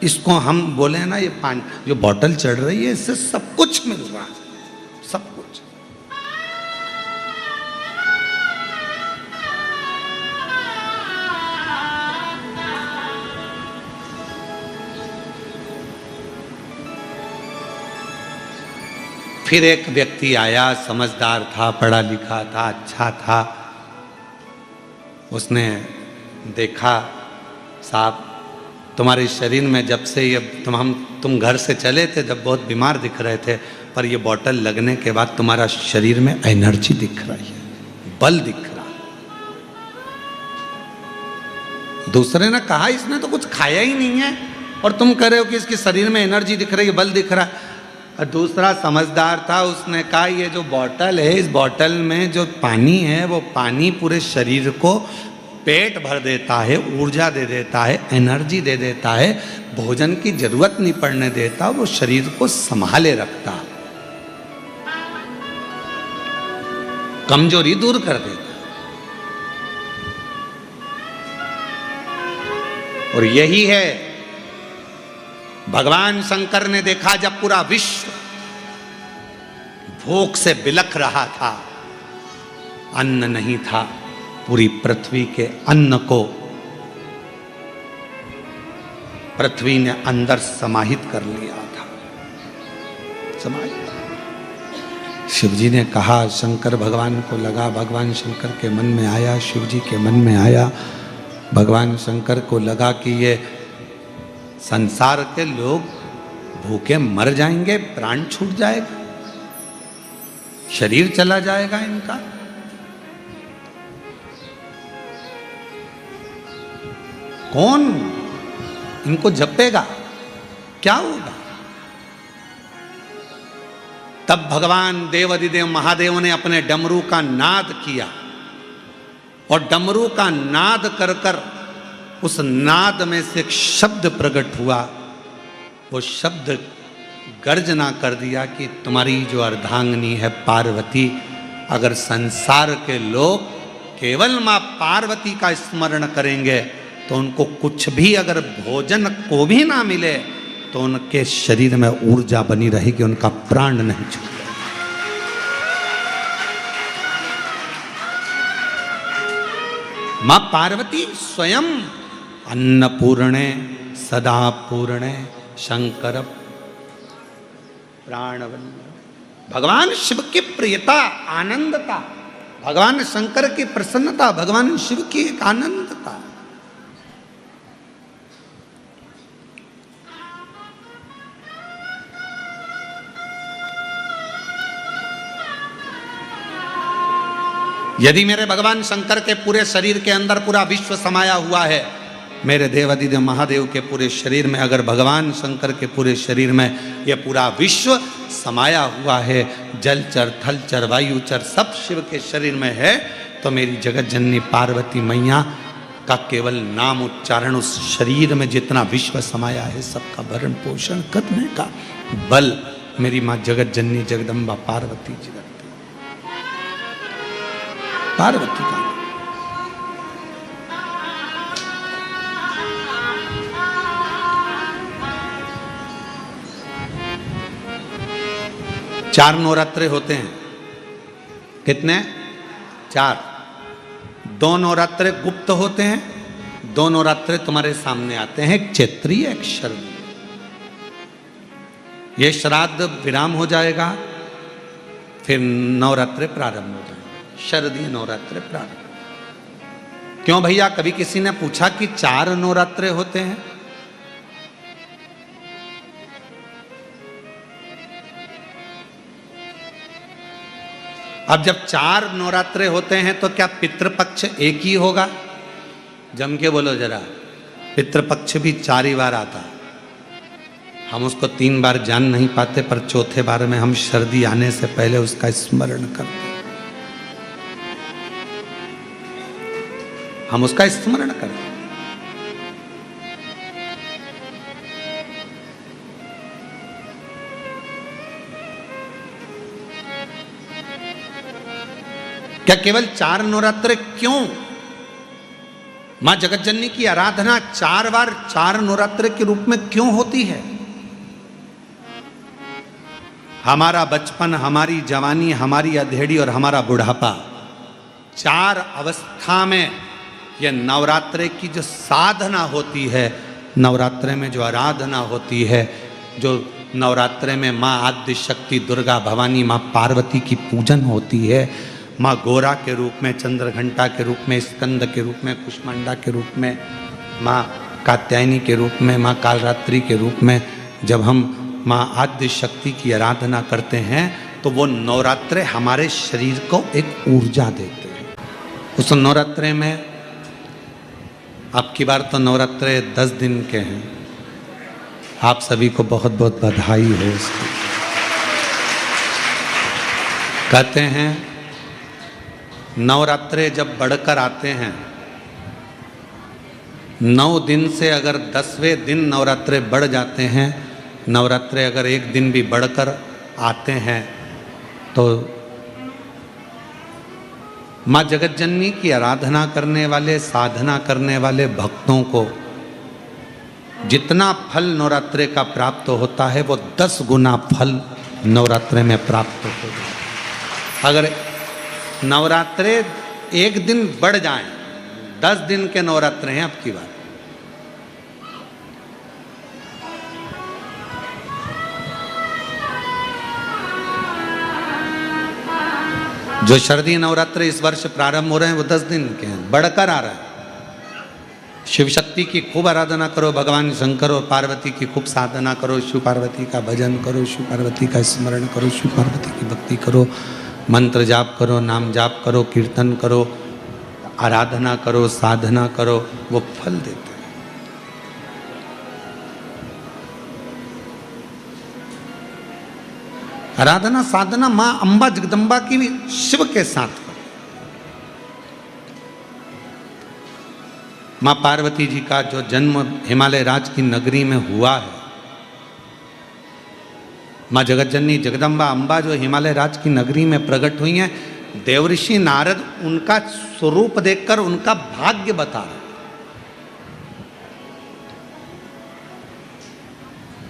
Speaker 1: इसको हम बोले ना ये पानी जो बोतल चढ़ रही है इससे सब कुछ मिल रहा है, सब कुछ। फिर एक व्यक्ति आया, समझदार था, पढ़ा लिखा था, अच्छा था। उसने देखा साहब तुम्हारे शरीर में जब से ये तुम घर से चले थे जब बहुत बीमार दिख रहे थे, पर ये बोतल लगने के बाद तुम्हारा शरीर में एनर्जी दिख रही है, बल दिख रहा। दूसरे ने कहा इसने तो कुछ खाया ही नहीं है और तुम कह रहे हो कि इसके शरीर में एनर्जी दिख रही है, बल दिख रहा है। और दूसरा समझदार था, उसने कहा ये जो बोतल है, इस बोतल में जो पानी है वो पानी पूरे शरीर को पेट भर देता है, ऊर्जा दे देता है, एनर्जी दे देता है, भोजन की जरूरत नहीं पड़ने देता, वो शरीर को संभाले रखता, कमजोरी दूर कर देता। और यही है भगवान शंकर ने देखा जब पूरा विश्व भूख से बिलख रहा था, अन्न नहीं था, पूरी पृथ्वी के अन्न को पृथ्वी ने अंदर समाहित कर लिया था, समाहित। शिवजी ने कहा, शंकर भगवान को लगा, भगवान शंकर के मन में आया, शिवजी के मन में आया, भगवान शंकर को लगा कि ये संसार के लोग भूखे मर जाएंगे, प्राण छूट जाएगा, शरीर चला जाएगा इनका। कौन इनको जपेगा, क्या होगा? तब भगवान देवाधिदेव महादेव ने अपने डमरू का नाद किया और डमरू का नाद कर कर उस नाद में से एक शब्द प्रकट हुआ। वो शब्द गर्जना कर दिया कि तुम्हारी जो अर्धांगिनी है पार्वती, अगर संसार के लोग केवल मां पार्वती का स्मरण करेंगे तो उनको कुछ भी अगर भोजन को भी ना मिले तो उनके शरीर में ऊर्जा बनी रहेगी, उनका प्राण नहीं छूटेगा। मां पार्वती स्वयं अन्नपूर्णे सदा पूर्णे शंकर प्राणवल्लभ, भगवान शिव की प्रियता, आनंदता, भगवान शंकर की प्रसन्नता, भगवान शिव की एक आनंदता। यदि मेरे भगवान शंकर के पूरे शरीर के अंदर पूरा विश्व समाया हुआ है, मेरे देवादिदेव महादेव के पूरे शरीर में अगर भगवान शंकर के पूरे शरीर में ये पूरा विश्व समाया हुआ है, जलचर थलचर वायुचर सब शिव के शरीर में है, तो मेरी जगत जननी पार्वती मैया का केवल नाम उच्चारण उस शरीर में जितना विश्व समाया है सबका भरण पोषण करने का बल मेरी माँ जगत जननी जगदम्बा पार्वती जी रखती। पार्वती का चार नवरात्रे होते हैं। कितने? 4। 2 नवरात्रे गुप्त होते हैं, 2 नवरात्रे तुम्हारे सामने आते हैं, एक चैत्रीय एक शरदीय। ये श्राद्ध विराम हो जाएगा, फिर नवरात्रे प्रारंभ हो जाएंगे, शरदीय नवरात्रे प्रारंभ। क्यों भैया? कभी किसी ने पूछा कि 4 नवरात्रे होते हैं? अब जब 4 नवरात्रे होते हैं तो क्या पितृपक्ष एक ही होगा? जम के बोलो जरा। पितृपक्ष भी 4 ही बार आता। हम उसको 3 बार जान नहीं पाते, पर चौथे बार में हम शरदी आने से पहले उसका स्मरण करते, हम उसका स्मरण करते। क्या केवल 4 नवरात्रे क्यों? मां जगतजननी की आराधना 4 बार 4 नवरात्रे के रूप में क्यों होती है? हमारा बचपन, हमारी जवानी, हमारी अधेड़ी और हमारा बुढ़ापा, 4 अवस्था में यह नवरात्रे की जो साधना होती है, नवरात्रे में जो आराधना होती है, जो नवरात्रे में माँ आद्य शक्ति दुर्गा भवानी माँ पार्वती की पूजन होती है, माँ गोरा के रूप में, चंद्रघंटा के रूप में, स्कंद के रूप में, कुष्मांडा के रूप में, माँ कात्यायनी के रूप में, माँ कालरात्रि के रूप में, जब हम माँ आद्य शक्ति की आराधना करते हैं तो वो नवरात्रे हमारे शरीर को एक ऊर्जा देते हैं। उस नवरात्रे में अब की बार तो नवरात्रे 10 दिन के हैं। आप सभी को बहुत बहुत बधाई हो उसकी। कहते हैं नवरात्रे जब बढ़कर आते हैं, 9 दिन से अगर 10वें दिन नवरात्रे बढ़ जाते हैं, नवरात्रे अगर एक दिन भी बढ़कर आते हैं, तो माँ जगतजननी की आराधना करने वाले, साधना करने वाले भक्तों को जितना फल नवरात्रे का प्राप्त होता है वो 10 गुना फल नवरात्रे में प्राप्त होता है। अगर नवरात्रे एक दिन बढ़ जाएं, 10 दिन के नवरात्रे हैं अब की बात। जो शरदीय नवरात्रे इस वर्ष प्रारंभ हो रहे हैं वो 10 दिन के हैं, बढ़कर आ रहा है। शिव शक्ति की खूब आराधना करो, भगवान शंकर और पार्वती की खूब साधना करो, शिव पार्वती का भजन करो, शिव पार्वती का स्मरण करो, शिव पार्वती की भक्ति करो, मंत्र जाप करो, नाम जाप करो, कीर्तन करो, आराधना करो, साधना करो, वो फल देते हैं। आराधना साधना मां अंबा जगदम्बा की भी शिव के साथ करो। मां पार्वती जी का जो जन्म हिमालय राज की नगरी में हुआ है, मां जगतजननी जगदम्बा अंबा जो हिमालय राज की नगरी में प्रकट हुई हैं, देवऋषि नारद उनका स्वरूप देखकर उनका भाग्य बता रहे।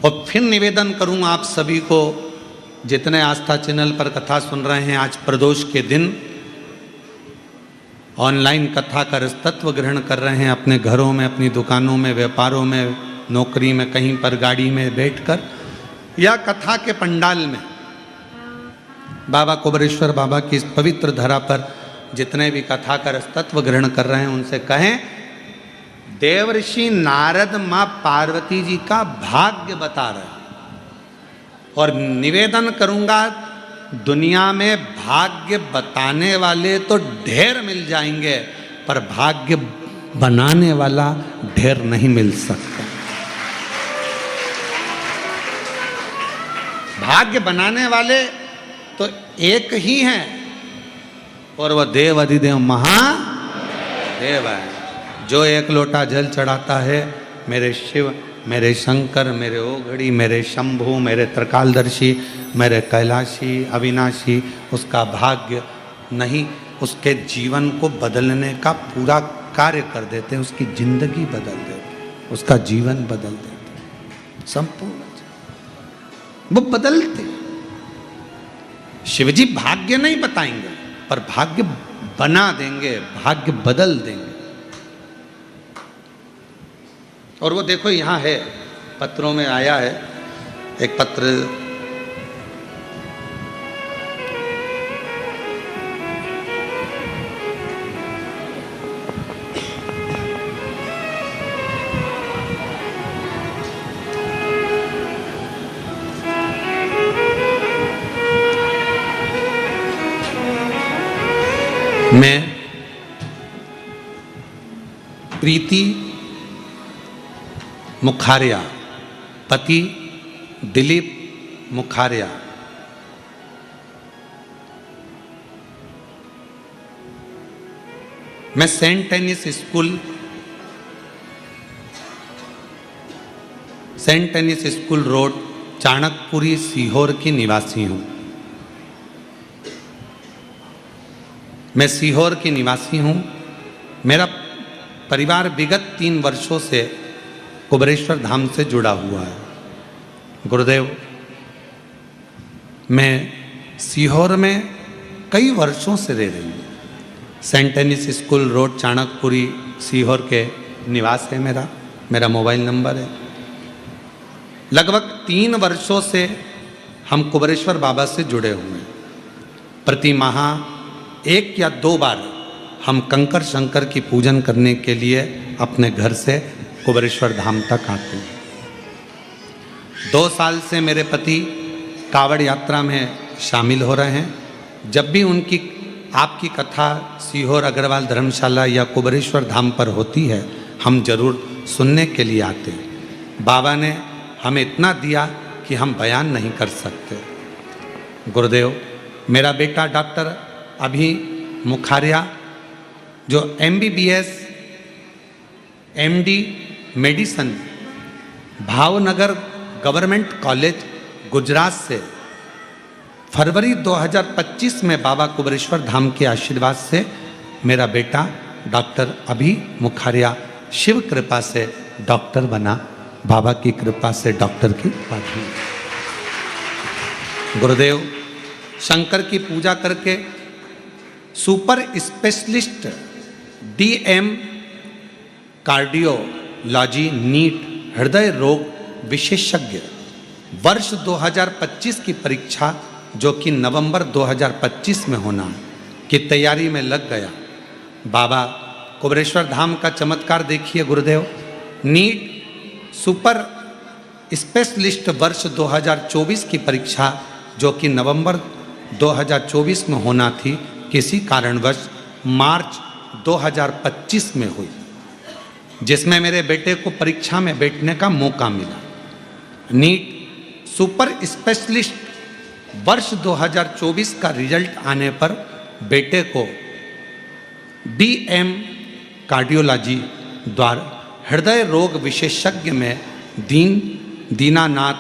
Speaker 1: और फिर निवेदन करूं आप सभी को, जितने आस्था चैनल पर कथा सुन रहे हैं, आज प्रदोष के दिन ऑनलाइन कथा का रसतत्व ग्रहण कर रहे हैं, अपने घरों में, अपनी दुकानों में, व्यापारों में, नौकरी में, कहीं पर गाड़ी में बैठकर या कथा के पंडाल में बाबा कुबरेश्वर बाबा की इस पवित्र धरा पर जितने भी कथा का रसतत्व ग्रहण कर रहे हैं, उनसे कहें देवऋषि नारद माँ पार्वती जी का भाग्य बता रहे हैं। और निवेदन करूंगा दुनिया में भाग्य बताने वाले तो ढेर मिल जाएंगे, पर भाग्य बनाने वाला ढेर नहीं मिल सकता। भाग्य बनाने वाले तो एक ही हैं, और वह देव अधिदेव महादेव है। जो एक लोटा जल चढ़ाता है, मेरे शिव, मेरे शंकर, मेरे ओघड़ी, मेरे शंभु, मेरे त्रिकालदर्शी, मेरे कैलाशी, अविनाशी, उसका भाग्य नहीं, उसके जीवन को बदलने का पूरा कार्य कर देते हैं, उसकी जिंदगी बदल देते, उसका जीवन बदल देते, संपूर्ण वो बदलते। शिवजी भाग्य नहीं बताएंगे, पर भाग्य बना देंगे, भाग्य बदल देंगे। और वो देखो यहाँ है, पत्रों में आया है एक पत्र, मैं प्रीति मुखारिया, पति दिलीप मुखारिया, मैं Saint Anne's school road, Chanakpuri, Sehore की निवासी हूं। मैं सीहोर की निवासी हूं। मेरा परिवार विगत 3 वर्षों से कुबरेश्वर धाम से जुड़ा हुआ है। गुरुदेव, मैं सीहोर में कई वर्षों से रह रही हूँ। Saint Anne's school road, Chanakpuri, Sehore के निवास है मेरा मोबाइल नंबर है। लगभग 3 वर्षों से हम कुबरेश्वर बाबा से जुड़े हुए हैं। प्रति माह 1 या 2 बार हम कंकर शंकर की पूजन करने के लिए अपने घर से कुबरेश्वर धाम तक आते हैं। 2 साल से मेरे पति कावड़ यात्रा में शामिल हो रहे हैं। जब भी आपकी कथा सीहोर अग्रवाल धर्मशाला या कुबरेश्वर धाम पर होती है, हम जरूर सुनने के लिए आते हैं। बाबा ने हमें इतना दिया कि हम बयान नहीं कर सकते। गुरुदेव, मेरा बेटा डॉक्टर अभी मुखारिया, जो MBBS MD medicine Bhavnagar government college Gujarat से फरवरी 2025 में बाबा कुबरेश्वर धाम के आशीर्वाद से मेरा बेटा डॉक्टर अभी मुखारिया शिव कृपा से डॉक्टर बना। बाबा की कृपा से डॉक्टर की उपाधि। गुरुदेव, शंकर की पूजा करके super specialist DM cardiology NEET हृदय रोग विशेषज्ञ वर्ष 2025 की परीक्षा, जो कि नवंबर 2025 में होना की तैयारी में लग गया। बाबा कुबरेश्वर धाम का चमत्कार देखिए गुरुदेव। नीट सुपर स्पेशलिस्ट वर्ष 2024 की परीक्षा, जो कि नवंबर 2024 में होना थी, किसी कारणवश मार्च 2025 में हुई, जिसमें मेरे बेटे को परीक्षा में बैठने का मौका मिला। नीट सुपर स्पेशलिस्ट वर्ष 2024 का रिजल्ट आने पर बेटे को DM कार्डियोलॉजी द्वारा हृदय रोग विशेषज्ञ में Dinanath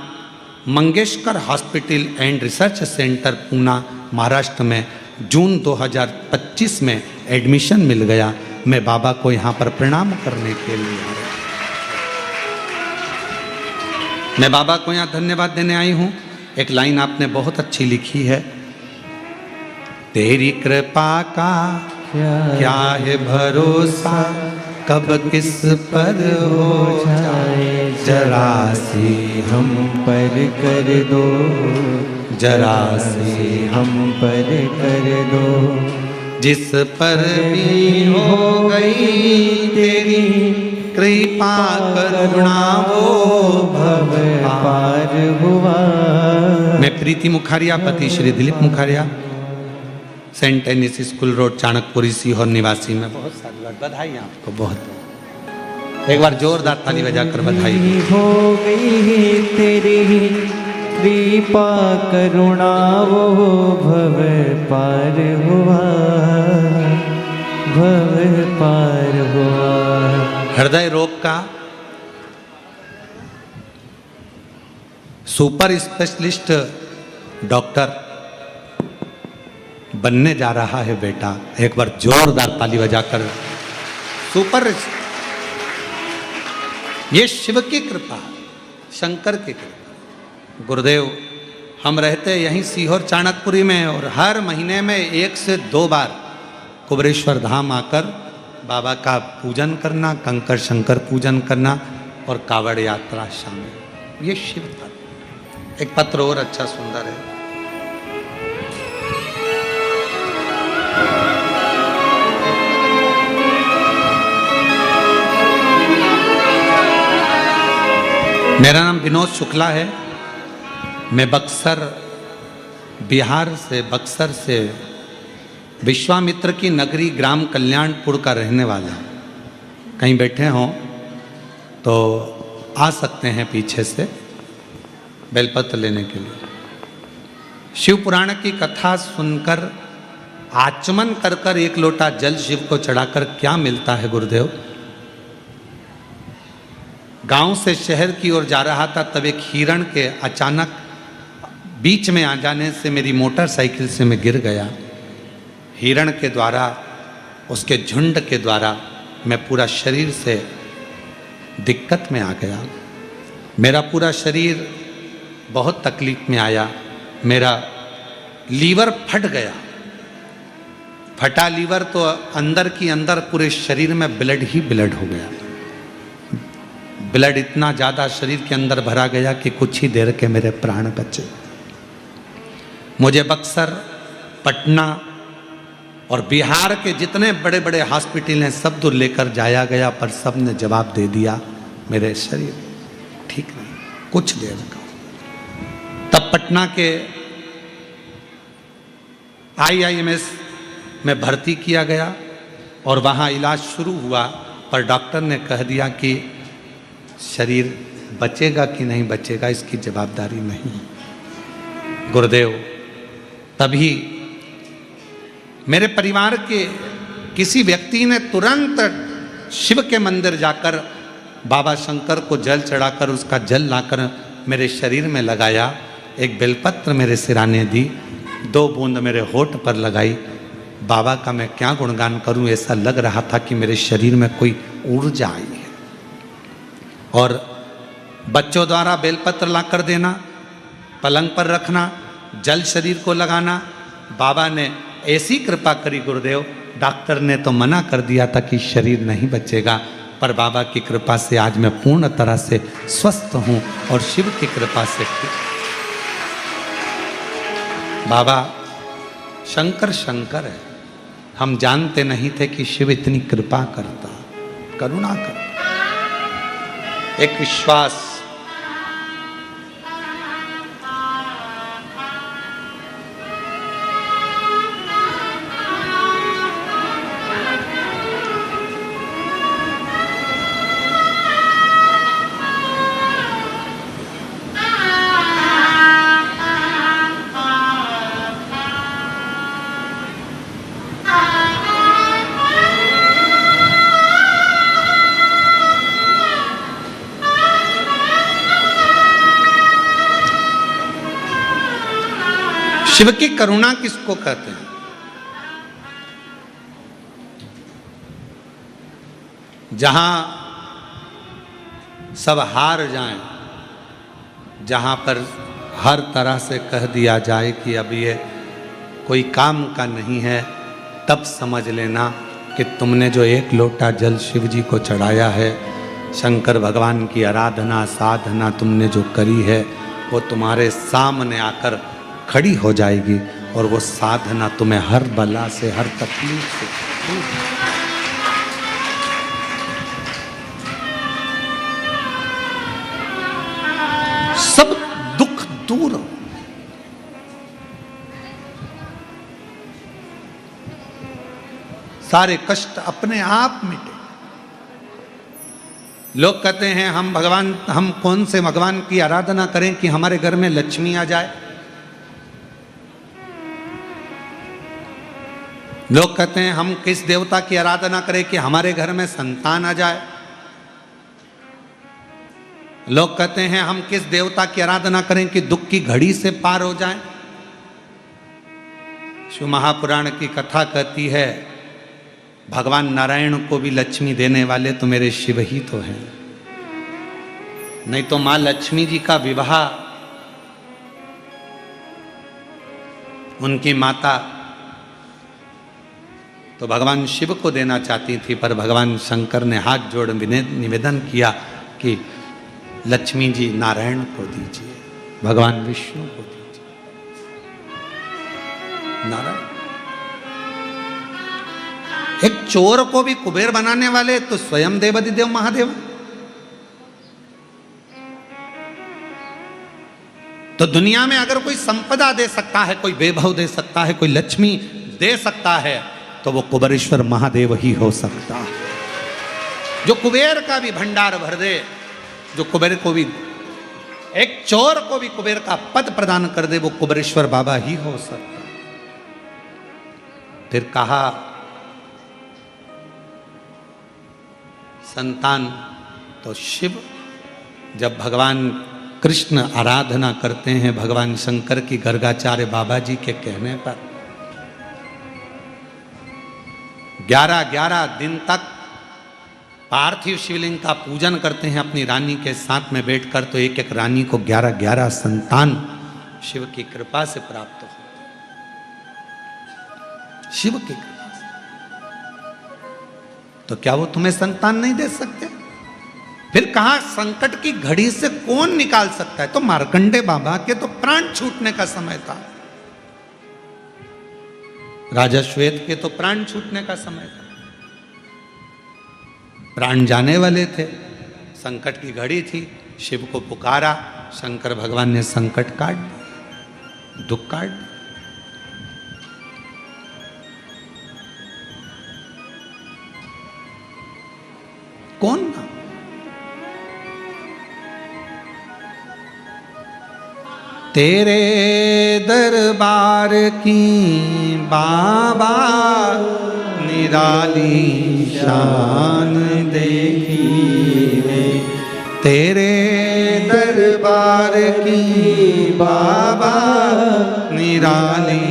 Speaker 1: Mangeshkar hospital and research centre Poona Maharashtra में जून 2025 में एडमिशन मिल गया। मैं बाबा को यहाँ पर प्रणाम करने के लिए आया। मैं बाबा को यहाँ धन्यवाद देने आई हूँ। एक लाइन आपने बहुत अच्छी लिखी है, तेरी कृपा का क्या है भरोसा, कब किस पर हो जाए, जरा सी हम पर कर दो, जरा सी हम पर कर दो। जिस पर भी हो गई तेरी कृपा करुणा, वो भव पार हुआ। मैं प्रीति मुखारिया, पति Shri Dilip Mukharia, saint Anne's school road, Chanakpuri, Sehore निवासी में। बहुत सारी बात बधाई आपको, बहुत। एक बार जोरदार ताली बजाकर बधाई।
Speaker 2: हो गई तेरी कृपा करुणा, वो भव पार हुआ, भव पार हुआ।
Speaker 1: हृदय रोग का सुपर स्पेशलिस्ट डॉक्टर बनने जा रहा है बेटा। एक बार जोरदार ताली बजाकर। सुपर, ये शिव की कृपा, शंकर की कृपा। गुरुदेव, हम रहते यहीं सीहोर चाणकपुरी में, और हर महीने में 1 से 2 बार कुबेरेश्वर धाम आकर बाबा का पूजन करना, कंकर शंकर पूजन करना और कावड़ यात्रा शामिल। ये शिव तत्व। एक पत्र और अच्छा सुंदर है। मेरा नाम विनोद शुक्ला है। मैं बक्सर, बिहार से, बक्सर से विश्वामित्र की नगरी ग्राम कल्याणपुर का रहने वाला हूँ। कहीं बैठे हों तो आ सकते हैं पीछे से बेलपत्र लेने के लिए। शिव पुराण की कथा सुनकर आचमन कर कर 1 लोटा जल शिव को चढ़ाकर क्या मिलता है गुरुदेव? गांव से शहर की ओर जा रहा था, तब एक हिरण के अचानक बीच में आ जाने से मेरी मोटरसाइकिल से मैं गिर गया। हिरण के द्वारा, उसके झुंड के द्वारा मैं पूरा शरीर से दिक्कत में आ गया। मेरा पूरा शरीर बहुत तकलीफ में आया। मेरा लीवर फट गया। फटा लीवर तो अंदर की अंदर पूरे शरीर में ब्लड ही ब्लड हो गया। ब्लड इतना ज़्यादा शरीर के अंदर भरा गया कि कुछ ही देर के मेरे प्राण बचे। मुझे बक्सर, पटना और बिहार के जितने बड़े बड़े हॉस्पिटल हैं सब दूर लेकर जाया गया, पर सब ने जवाब दे दिया मेरे शरीर ठीक नहीं, कुछ देर का। तब पटना के IIMS में भर्ती किया गया और वहाँ इलाज शुरू हुआ, पर डॉक्टर ने कह दिया कि शरीर बचेगा कि नहीं बचेगा इसकी जवाबदारी नहीं। गुरुदेव, तभी मेरे परिवार के किसी व्यक्ति ने तुरंत शिव के मंदिर जाकर बाबा शंकर को जल चढ़ाकर उसका जल लाकर मेरे शरीर में लगाया। एक बेलपत्र मेरे सिराने दी, 2 बूंद मेरे होठ पर लगाई। बाबा का मैं क्या गुणगान करूं, ऐसा लग रहा था कि मेरे शरीर में कोई ऊर्जा आई है। और बच्चों द्वारा बेलपत्र लाकर देना, पलंग पर रखना, जल शरीर को लगाना। बाबा ने ऐसी कृपा करी गुरुदेव, डॉक्टर ने तो मना कर दिया था कि शरीर नहीं बचेगा, पर बाबा की कृपा से आज मैं पूर्ण तरह से स्वस्थ हूँ और शिव की कृपा से। बाबा शंकर शंकर है, हम जानते नहीं थे कि शिव इतनी कृपा करता, करुणा करता। एक विश्वास, शिव की करुणा किसको कहते हैं? जहां सब हार जाएं, जहां पर हर तरह से कह दिया जाए कि अब ये कोई काम का नहीं है, तब समझ लेना कि तुमने जो 1 लोटा जल शिव जी को चढ़ाया है, शंकर भगवान की आराधना साधना तुमने जो करी है, वो तुम्हारे सामने आकर खड़ी हो जाएगी और वो साधना तुम्हें हर बला से, हर तकलीफ से, सब दुख दूर हो। सारे कष्ट अपने आप मिटे। लोग कहते हैं हम कौन से भगवान की आराधना करें कि हमारे घर में लक्ष्मी आ जाए। लोग कहते हैं हम किस देवता की आराधना करें कि हमारे घर में संतान आ जाए। लोग कहते हैं हम किस देवता की आराधना करें कि दुख की घड़ी से पार हो जाए। शिव महापुराण की कथा कहती है भगवान नारायण को भी लक्ष्मी देने वाले तो मेरे शिव ही तो हैं। नहीं तो मां लक्ष्मी जी का विवाह उनकी माता तो भगवान शिव को देना चाहती थी, पर भगवान शंकर ने हाथ जोड़ निवेदन किया कि लक्ष्मी जी नारायण को दीजिए, भगवान विष्णु को दीजिए। नारायण एक चोर को भी कुबेर बनाने वाले तो स्वयं देवाधिदेव महादेव। तो दुनिया में अगर कोई संपदा दे सकता है, कोई वैभव दे सकता है, कोई लक्ष्मी दे सकता है, तो वो कुबेरेश्वर महादेव ही हो सकता है। जो कुबेर का भी भंडार भर दे, जो कुबेर को भी, एक चोर को भी कुबेर का पद प्रदान कर दे, वो कुबेरेश्वर बाबा ही हो सकता है। फिर कहा संतान तो शिव। जब भगवान कृष्ण आराधना करते हैं भगवान शंकर की गर्गाचार्य बाबा जी के कहने पर 11 दिन तक पार्थिव शिवलिंग का पूजन करते हैं अपनी रानी के साथ में बैठकर। तो एक एक रानी को 11 संतान शिव की कृपा से प्राप्त हो, शिव की कृपा से। तो क्या वो तुम्हें संतान नहीं दे सकते? फिर कहा संकट की घड़ी से कौन निकाल सकता है? तो मार्कंडे बाबा के तो प्राण छूटने का समय था, राजा श्वेत के तो प्राण छूटने का समय था, प्राण जाने वाले थे, संकट की घड़ी थी। शिव को पुकारा, शंकर भगवान ने संकट काट दिया, दुख काट दिया। कौन ना? तेरे दरबार की बाबा निराली शान देखी है, तेरे दरबार की बाबा निराली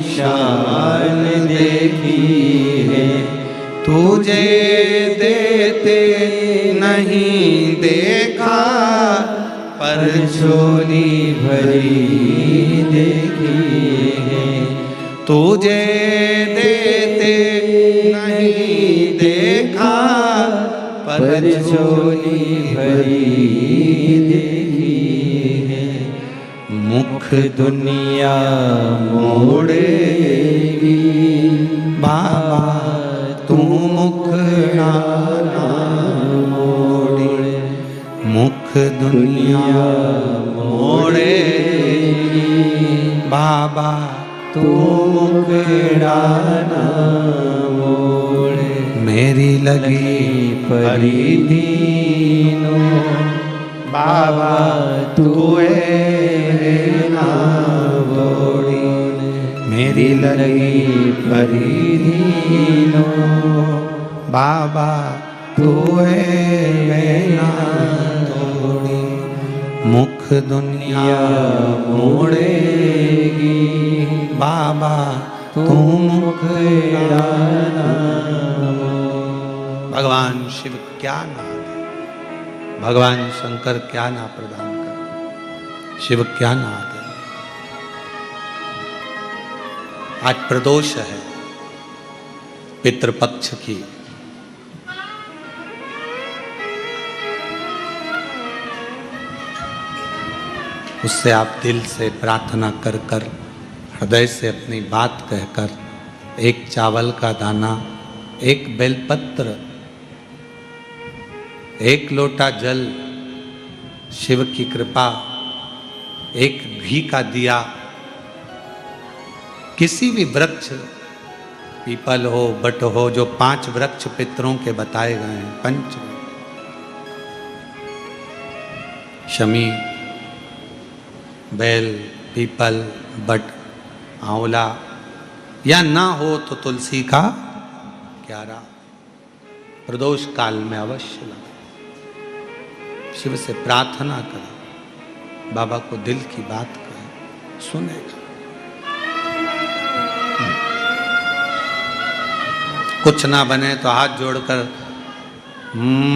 Speaker 1: शान देखी है। तुझे देते नहीं देखा पर झोली भरी देखी है। तुझे देते नहीं देखा पर झोली भरी देखी है। मुख दुनिया मोड़ेगी बाबा तू मुखड़ा ना मोड़े। मुख दुनिया मोड़ेगी बाबा तू मुखड़ा ना मोड़े। मेरी लगी परिधीनो बाबा तू ना तोड़ी। मेरी लगी परिधीनो बाबा तू ना तोड़ी। मुख दुनिया मोड़ेगी बाबा तू मुखड़ा ना मोड़। भगवान शिव क्या ना दे, भगवान शंकर क्या ना प्रदान कर, शिव क्या ना दे। आज प्रदोष है पितृपक्ष की। उससे आप दिल से प्रार्थना कर कर, हृदय से अपनी बात कहकर, एक चावल का दाना, एक बेलपत्र, एक लोटा जल, शिव की कृपा, एक घी का दिया, किसी भी वृक्ष पीपल हो, बट हो, जो 5 वृक्ष पितरों के बताए गए हैं, पंच शमी, बेल, पीपल, बट, आंवला, या ना हो तो तुलसी का क्यारा प्रदोष काल में अवश्य लगाओ। शिव से प्रार्थना करें, बाबा को दिल की बात करें, सुनेगा। कुछ ना बने तो हाथ जोड़कर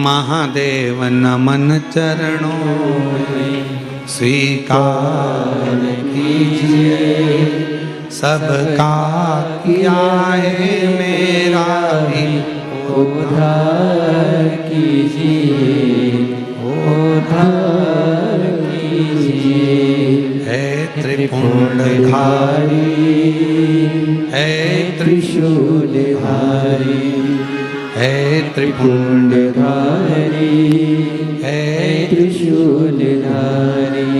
Speaker 1: महादेव नमन चरणों में स्वीकार कीजिए, सबका किया है मेरा भी
Speaker 2: उद्धार कीजिए, उद्धार कीजिए।
Speaker 1: है त्रिपुंडधारी, है
Speaker 2: त्रिशूलधारी,
Speaker 1: है
Speaker 2: त्रिपुंडधारी,
Speaker 1: है
Speaker 2: त्रिशूलधारी।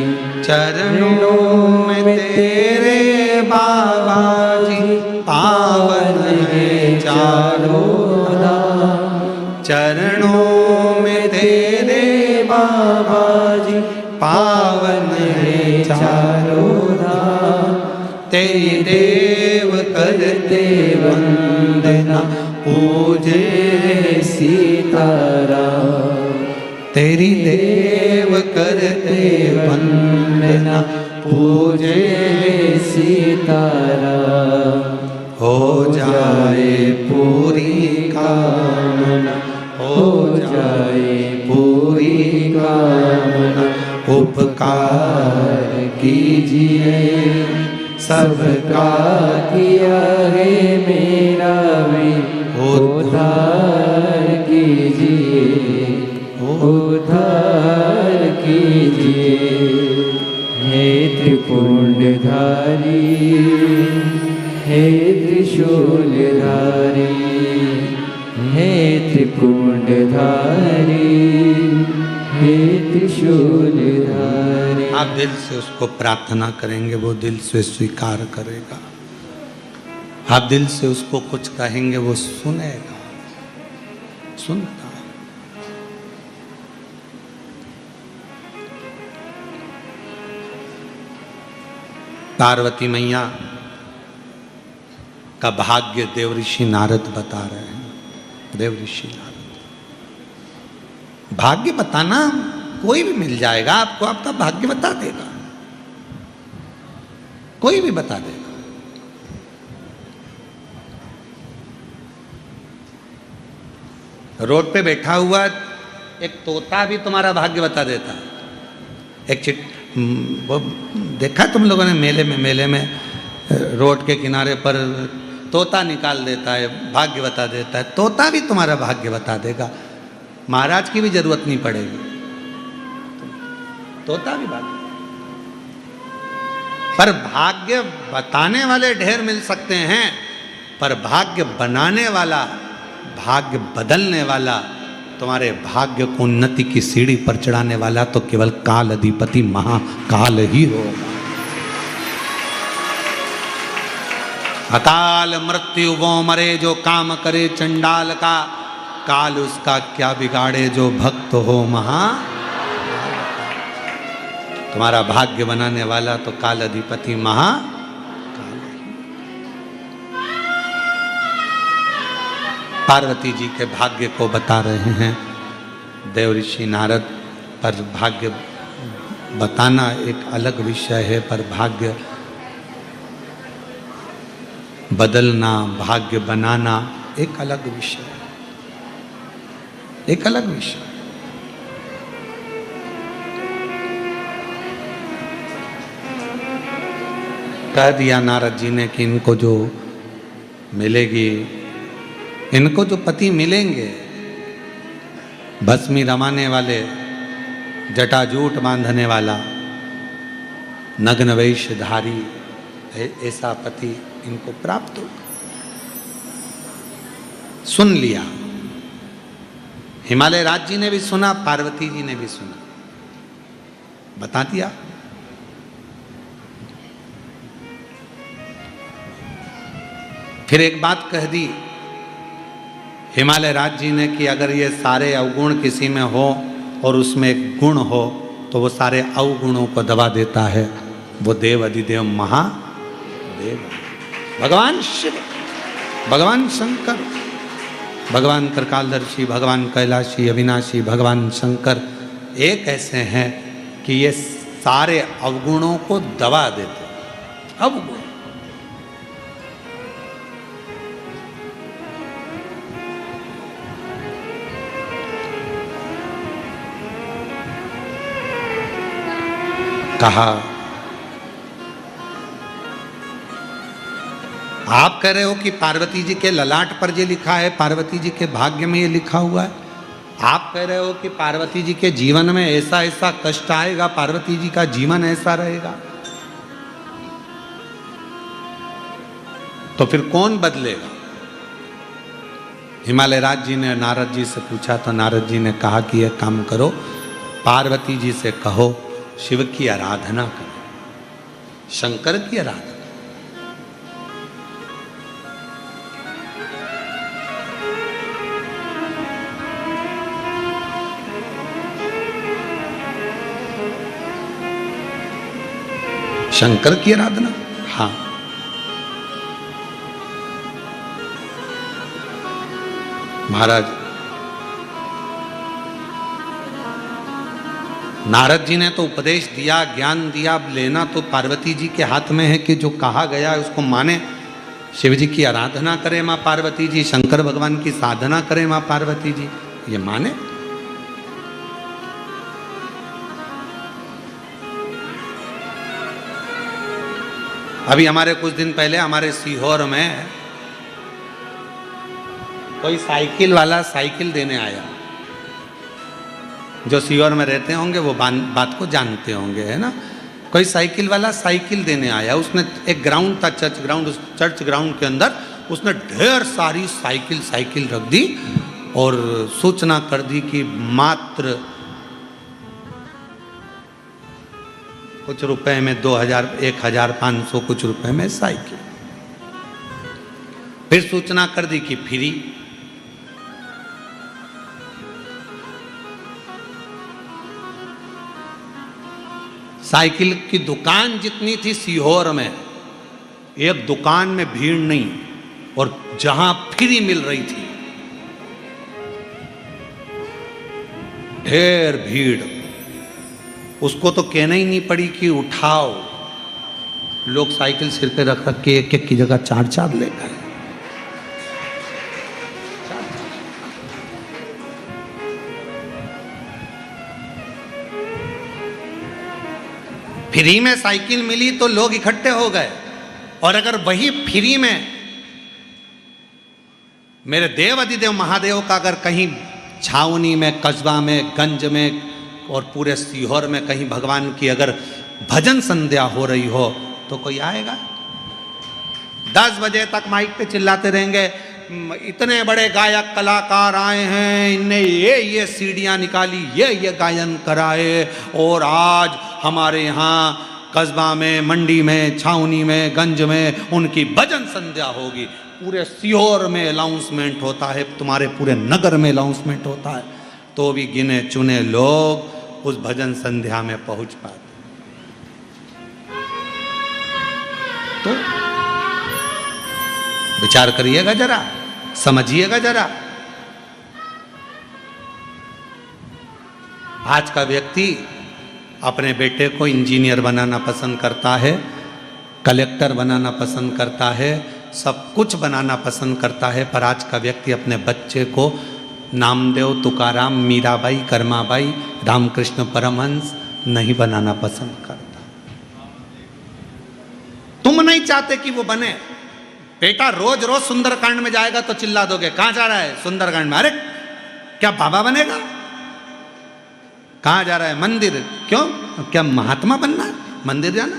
Speaker 1: चरणों में तेरे बाबा जी पावन है चारों धाम, चरणों में तेरे बाबा जी पावन है चारों धाम। तेरी देव करते वंदना पूजे सीताराम, तेरी देव करते वंदना पूजे सीताराम। हो जाए पूरी कामना, हो जाए पूरी कामना, उपकार कीजिए, सबका
Speaker 2: किया है मेरा भी उद्धार कीजिए, उद्धार कीजिए। हे त्रिपुंडधारी, हे त्रिशूलधारी, हे त्रिपुंडधारी, हे त्रिशूलधारी।
Speaker 1: आप दिल से उसको प्रार्थना करेंगे, वो दिल से स्वीकार करेगा। आप दिल से उसको कुछ कहेंगे, वो सुनेगा, सुनता। पार्वती मैया का भाग्य देवऋषि नारद बता रहे हैं। देवऋषि नारद, भाग्य बताना कोई भी मिल जाएगा आपको, आपका भाग्य बता देगा, कोई भी बता देगा। रोड पे बैठा हुआ एक तोता भी तुम्हारा भाग्य बता देता है। एक वो देखा तुम लोगों ने मेले में रोड के किनारे पर तोता निकाल देता है, भाग्य बता देता है। तोता भी तुम्हारा भाग्य बता देगा, महाराज की भी जरूरत नहीं पड़ेगी, तोता भी भाग्य। पर भाग्य बताने वाले ढेर मिल सकते हैं, पर भाग्य बनाने वाला, भाग्य बदलने वाला, तुम्हारे भाग्य को उन्नति की सीढ़ी पर चढ़ाने वाला तो केवल काल अधिपति महाकाल ही होगा। अकाल मृत्यु वो मरे जो काम करे चंडाल का, काल उसका क्या बिगाड़े जो भक्त हो महा। तुम्हारा भाग्य बनाने वाला तो काल अधिपति महाकाल। पार्वती जी के भाग्य को बता रहे हैं देवऋषि नारद। पर भाग्य बताना एक अलग विषय है, पर भाग्य बदलना, भाग्य बनाना एक अलग विषय है, एक अलग विषय। कह दिया नारद जी ने कि इनको जो मिलेगी, इनको जो पति मिलेंगे, भस्मी रमाने वाले, जटाजूट बांधने वाला, नग्न वेशधारी, ऐसा पति इनको प्राप्त होगा। सुन लिया, हिमालय राज जी ने भी सुना, पार्वती जी ने भी सुना, बता दिया। फिर एक बात कह दी हिमालय राज जी ने कि अगर ये सारे अवगुण किसी में हो और उसमें एक गुण हो तो वो सारे अवगुणों को दबा देता है, वो देव अधिदेव महादेव, भगवान शिव, भगवान शंकर, भगवान त्रिकालदर्शी, भगवान कैलाशी, अविनाशी, भगवान शंकर एक ऐसे हैं कि ये सारे अवगुणों को दबा देते हैं। अवगुण कहा, आप कह रहे हो कि पार्वती जी के ललाट पर ये लिखा है, पार्वती जी के भाग्य में ये लिखा हुआ है। आप कह रहे हो कि पार्वती जी के जीवन में ऐसा ऐसा कष्ट आएगा, पार्वती जी का जीवन ऐसा रहेगा, तो फिर कौन बदलेगा? हिमालय राज जी ने नारद जी से पूछा तो नारद जी ने कहा कि यह काम करो, पार्वती जी से कहो शिव की आराधना करो, शंकर की आराधना। शंकर की आराधना, हाँ। महाराज नारद जी ने तो उपदेश दिया, ज्ञान दिया, अब लेना तो पार्वती जी के हाथ में है कि जो कहा गया है उसको माने। शिव जी की आराधना करे माँ पार्वती जी, शंकर भगवान की साधना करे माँ पार्वती जी, ये माने। अभी हमारे कुछ दिन पहले हमारे सीहोर में कोई साइकिल वाला साइकिल देने आया, जो सीहोर में रहते होंगे वो बात को जानते होंगे, है ना। कोई साइकिल वाला साइकिल देने आया, उसने एक ग्राउंड था, चर्च ग्राउंड, उस चर्च ग्राउंड के अंदर उसने ढेर सारी साइकिल रख दी और सूचना कर दी कि मात्र कुछ रुपए में 2000, 1500 कुछ रुपए में साइकिल। फिर सूचना कर दी कि फ्री। साइकिल की दुकान जितनी थी सीहोर में, एक दुकान में भीड़ नहीं, और जहां फ्री मिल रही थी ढेर भीड़। उसको तो कहना ही नहीं पड़ी कि उठाओ, लोग साइकिल सिर पे रख रख के एक एक की जगह 4 ले गए। फ्री में साइकिल मिली तो लोग इकट्ठे हो गए, और अगर वही फ्री में मेरे देव अधिदेव महादेव का अगर कहीं छावनी में, कस्बा में, गंज में और पूरे सीहोर में कहीं भगवान की अगर भजन संध्या हो रही हो तो कोई आएगा? 10 बजे तक माइक पे चिल्लाते रहेंगे, इतने बड़े गायक कलाकार आए हैं, इनने ये सीढ़ियाँ निकाली, ये गायन कराए, और आज हमारे यहाँ कस्बा में, मंडी में, छावनी में, गंज में उनकी भजन संध्या होगी। पूरे सीहोर में अनाउंसमेंट होता है, तुम्हारे पूरे नगर में अनाउंसमेंट होता है, तो भी गिने चुने लोग उस भजन संध्या में पहुंच पाते। तो विचार करिएगा जरा, समझिएगा जरा। आज का व्यक्ति अपने बेटे को इंजीनियर बनाना पसंद करता है, कलेक्टर बनाना पसंद करता है, सब कुछ बनाना पसंद करता है, पर आज का व्यक्ति अपने बच्चे को नामदेव, तुकाराम, मीराबाई, कर्माबाई, रामकृष्ण परमहंस नहीं बनाना पसंद करता। तुम नहीं चाहते कि वो बने। बेटा रोज रोज सुंदरकांड में जाएगा तो चिल्ला दोगे, कहां जा रहा है? सुंदरकांड में। अरे क्या बाबा बनेगा? कहां जा रहा है? मंदिर। क्यों? क्या महात्मा बनना है? मंदिर जाना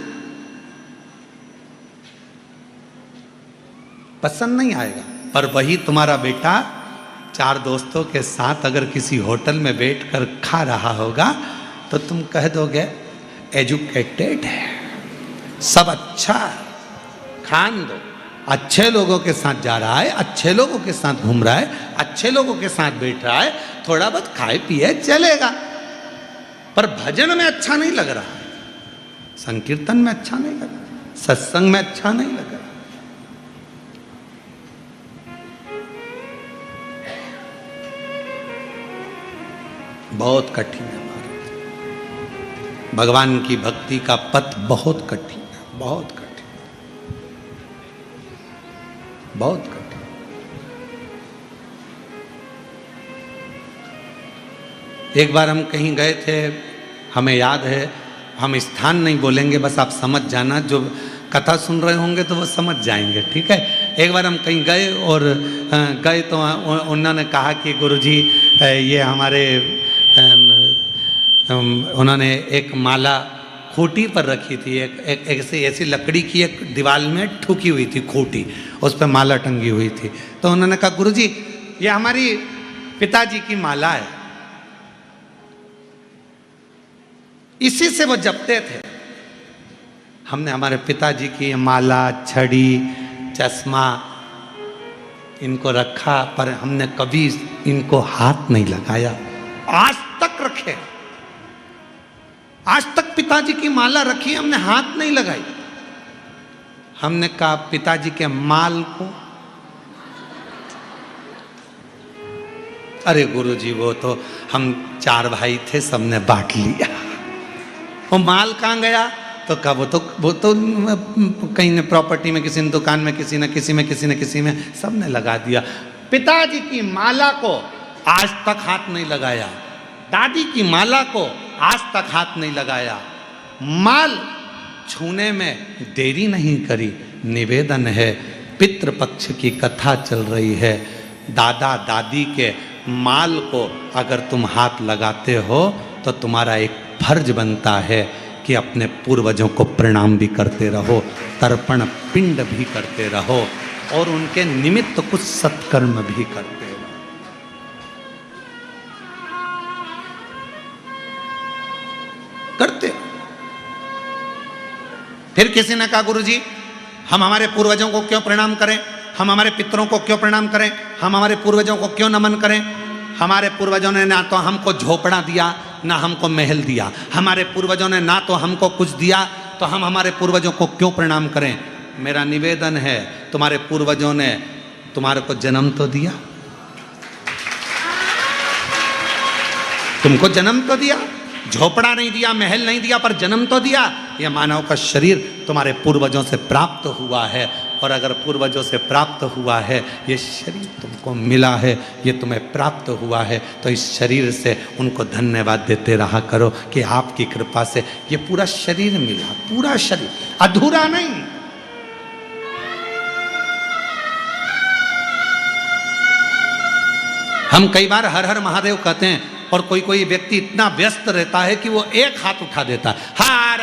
Speaker 1: पसंद नहीं आएगा। पर वही तुम्हारा बेटा 4 दोस्तों के साथ अगर किसी होटल में बैठकर खा रहा होगा तो तुम कह दोगे एजुकेटेड है, सब अच्छा है, खान दो। अच्छे लोगों के साथ जा रहा है, अच्छे लोगों के साथ घूम रहा है, अच्छे लोगों के साथ बैठ रहा है, थोड़ा बहुत खाए पिए चलेगा, पर भजन में अच्छा नहीं लग रहा है, संकीर्तन में अच्छा नहीं लग रहा, सत्संग में अच्छा नहीं लग रहा। बहुत कठिन है महाराज, भगवान की भक्ति का पथ बहुत कठिन है, बहुत कठिन, बहुत कठिन। एक बार हम कहीं गए थे, हमें याद है, हम स्थान नहीं बोलेंगे, बस आप समझ जाना, जो कथा सुन रहे होंगे तो वो समझ जाएंगे, ठीक है। एक बार हम कहीं गए और गए तो उन्होंने कहा कि गुरुजी ये हमारे उन्होंने एक माला खूंटी पर रखी थी, एक ऐसी लकड़ी की एक दीवार में ठुकी हुई थी खूंटी, उस पर माला टंगी हुई थी। तो उन्होंने कहा गुरुजी ये हमारी पिताजी की माला है, इसी से वो जपते थे। हमने हमारे पिताजी की माला, छड़ी, चश्मा इनको रखा, पर हमने कभी इनको हाथ नहीं लगाया, आज तक रखे, आज तक पिताजी की माला रखी, हमने हाथ नहीं लगाई। हमने कहा पिताजी के माल को, अरे गुरुजी वो तो हम 4 भाई थे, सबने बांट लिया। वो माल कहाँ गया? तो कहा वो तो कहीं ने प्रॉपर्टी में, किसी ने दुकान में, किसी ने किसी में सबने लगा दिया। पिताजी की माला को आज तक हाथ नहीं लगाया, दादी की माला को आज तक हाथ नहीं लगाया, माल छूने में देरी नहीं करी। निवेदन है, पितृपक्ष की कथा चल रही है, दादा दादी के माल को अगर तुम हाथ लगाते हो तो तुम्हारा एक फर्ज बनता है कि अपने पूर्वजों को प्रणाम भी करते रहो, तर्पण पिंड भी करते रहो और उनके निमित्त कुछ सत्कर्म भी करते रहो। करते। फिर किसी ने कहा गुरुजी हम हमारे पूर्वजों को क्यों प्रणाम करें, हम हमारे पितरों को क्यों प्रणाम करें, हम हमारे पूर्वजों को क्यों नमन करें? हमारे पूर्वजों ने ना तो हमको झोपड़ा दिया, ना हमको महल दिया, हमारे पूर्वजों ने ना तो हमको कुछ दिया, तो हम हमारे पूर्वजों को क्यों प्रणाम करें? मेरा निवेदन है, तुम्हारे पूर्वजों ने तुम्हारे को जन्म तो दिया, तुमको जन्म तो दिया, झोपड़ा नहीं दिया, महल नहीं दिया, पर जन्म तो दिया। यह मानव का शरीर तुम्हारे पूर्वजों से प्राप्त हुआ है, और अगर पूर्वजों से प्राप्त हुआ है, ये शरीर तुमको मिला है, ये तुम्हें प्राप्त हुआ है, तो इस शरीर से उनको धन्यवाद देते रहा करो कि आपकी कृपा से ये पूरा शरीर मिला, पूरा शरीर, अधूरा नहीं। हम कई बार हर हर महादेव कहते हैं, और कोई कोई व्यक्ति इतना व्यस्त रहता है कि वो एक हाथ उठा देता है, हर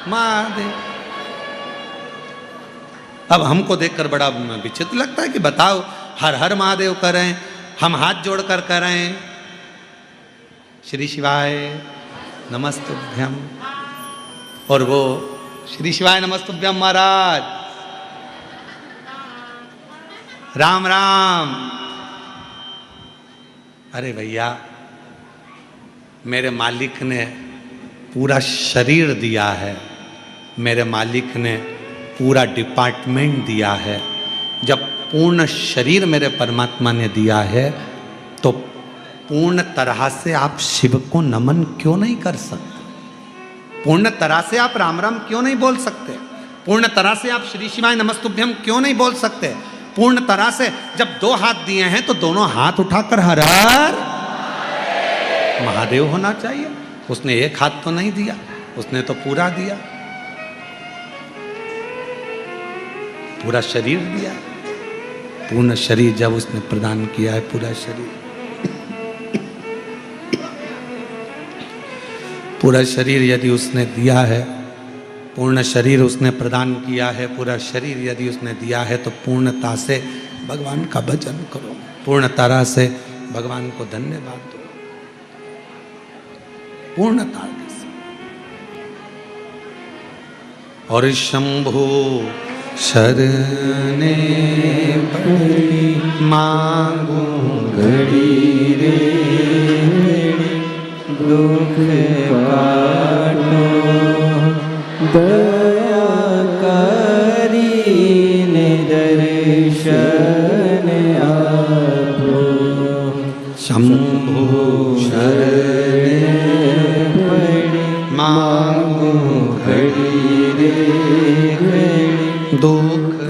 Speaker 1: महादेव। अब हमको देखकर बड़ा विचित्र लगता है कि बताओ हर हर महादेव कर रहे हैं, हम हाथ जोड़कर कर रहे हैं, श्री शिवाय नमस्तुभ्यम, और वो श्री शिवाय नमस्तुभ्यम महाराज, राम राम। अरे भैया, मेरे मालिक ने पूरा शरीर दिया है, मेरे मालिक ने पूरा डिपार्टमेंट दिया है। जब पूर्ण शरीर मेरे परमात्मा ने दिया है, तो पूर्ण तरह से आप शिव को नमन क्यों नहीं कर सकते? पूर्ण तरह से आप राम राम क्यों नहीं बोल सकते? पूर्ण तरह से आप श्री शिवाय नमस्तुभ्यम क्यों नहीं बोल सकते? पूर्ण तरह से जब 2 हाथ दिए हैं तो दोनों हाथ उठाकर हर हर महादेव होना चाहिए। उसने एक हाथ तो नहीं दिया, उसने तो पूरा दिया, पूरा शरीर दिया। पूर्ण शरीर जब उसने प्रदान किया है, पूरा शरीर, पूरा शरीर यदि उसने दिया है, पूर्ण शरीर उसने प्रदान किया है, पूरा शरीर यदि उसने दिया है, तो पूर्णता से भगवान का भजन करो, पूर्ण तरह से भगवान को धन्यवाद दो, पूर्णता से। और शंभु शरणे
Speaker 2: पड़ी
Speaker 1: मांगू
Speaker 2: घड़ी रे दुख काटो दया करीने दर्शन आपो
Speaker 1: शंभु
Speaker 2: शरणे पड़ी
Speaker 1: मांगू
Speaker 2: घड़ी रे घड़ी
Speaker 1: दुख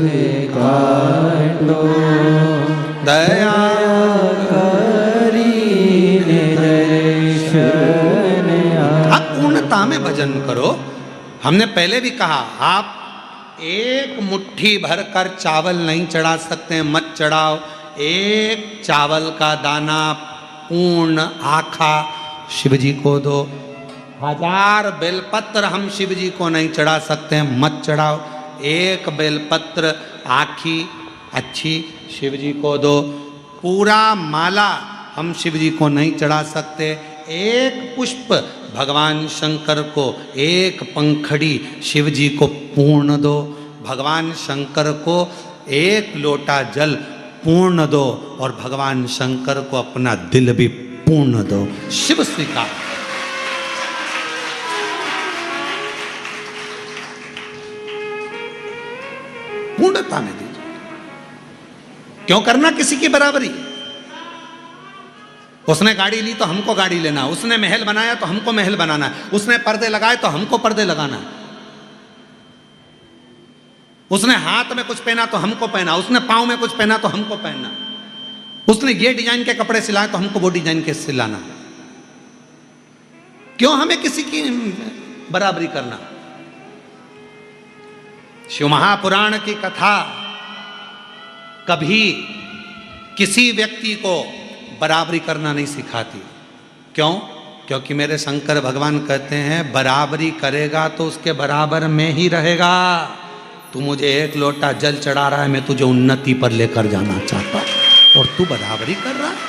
Speaker 2: काटो
Speaker 1: दया
Speaker 2: करीने दर्शन
Speaker 1: आप पूर्णता में भजन करो। हमने पहले भी कहा, आप एक मुट्ठी भर कर चावल नहीं चढ़ा सकते, मत चढ़ाओ। एक चावल का दाना पूर्ण आखा शिव जी को दो। 1000 बेलपत्र हम शिव जी को नहीं चढ़ा सकते, मत चढ़ाओ। एक बेलपत्र आखी अच्छी शिव जी को दो। पूरा माला हम शिव जी को नहीं चढ़ा सकते। एक पुष्प भगवान शंकर को, एक पंखड़ी शिव जी को पूर्ण दो। भगवान शंकर को एक लोटा जल पूर्ण दो और भगवान शंकर को अपना दिल भी पूर्ण दो। शिव स्वीकार। पूर्णता में दीजिए। क्यों करना किसी की बराबरी? उसने गाड़ी ली तो हमको गाड़ी लेना, उसने महल बनाया तो हमको महल बनाना, उसने पर्दे लगाए तो हमको पर्दे लगाना, उसने हाथ में कुछ पहना तो हमको पहना, उसने पांव में कुछ पहना तो हमको पहनना, उसने ये डिजाइन के कपड़े सिलाए तो हमको वो डिजाइन के सिलाना। क्यों हमें किसी की बराबरी करना? शिव महापुराण की कथा कभी किसी व्यक्ति को बराबरी करना नहीं सिखाती। क्यों? क्योंकि मेरे शंकर भगवान कहते हैं बराबरी करेगा तो उसके बराबर में ही रहेगा। तू मुझे एक लोटा जल चढ़ा रहा है, मैं तुझे उन्नति पर लेकर जाना चाहता हूं और तू बराबरी कर रहा है।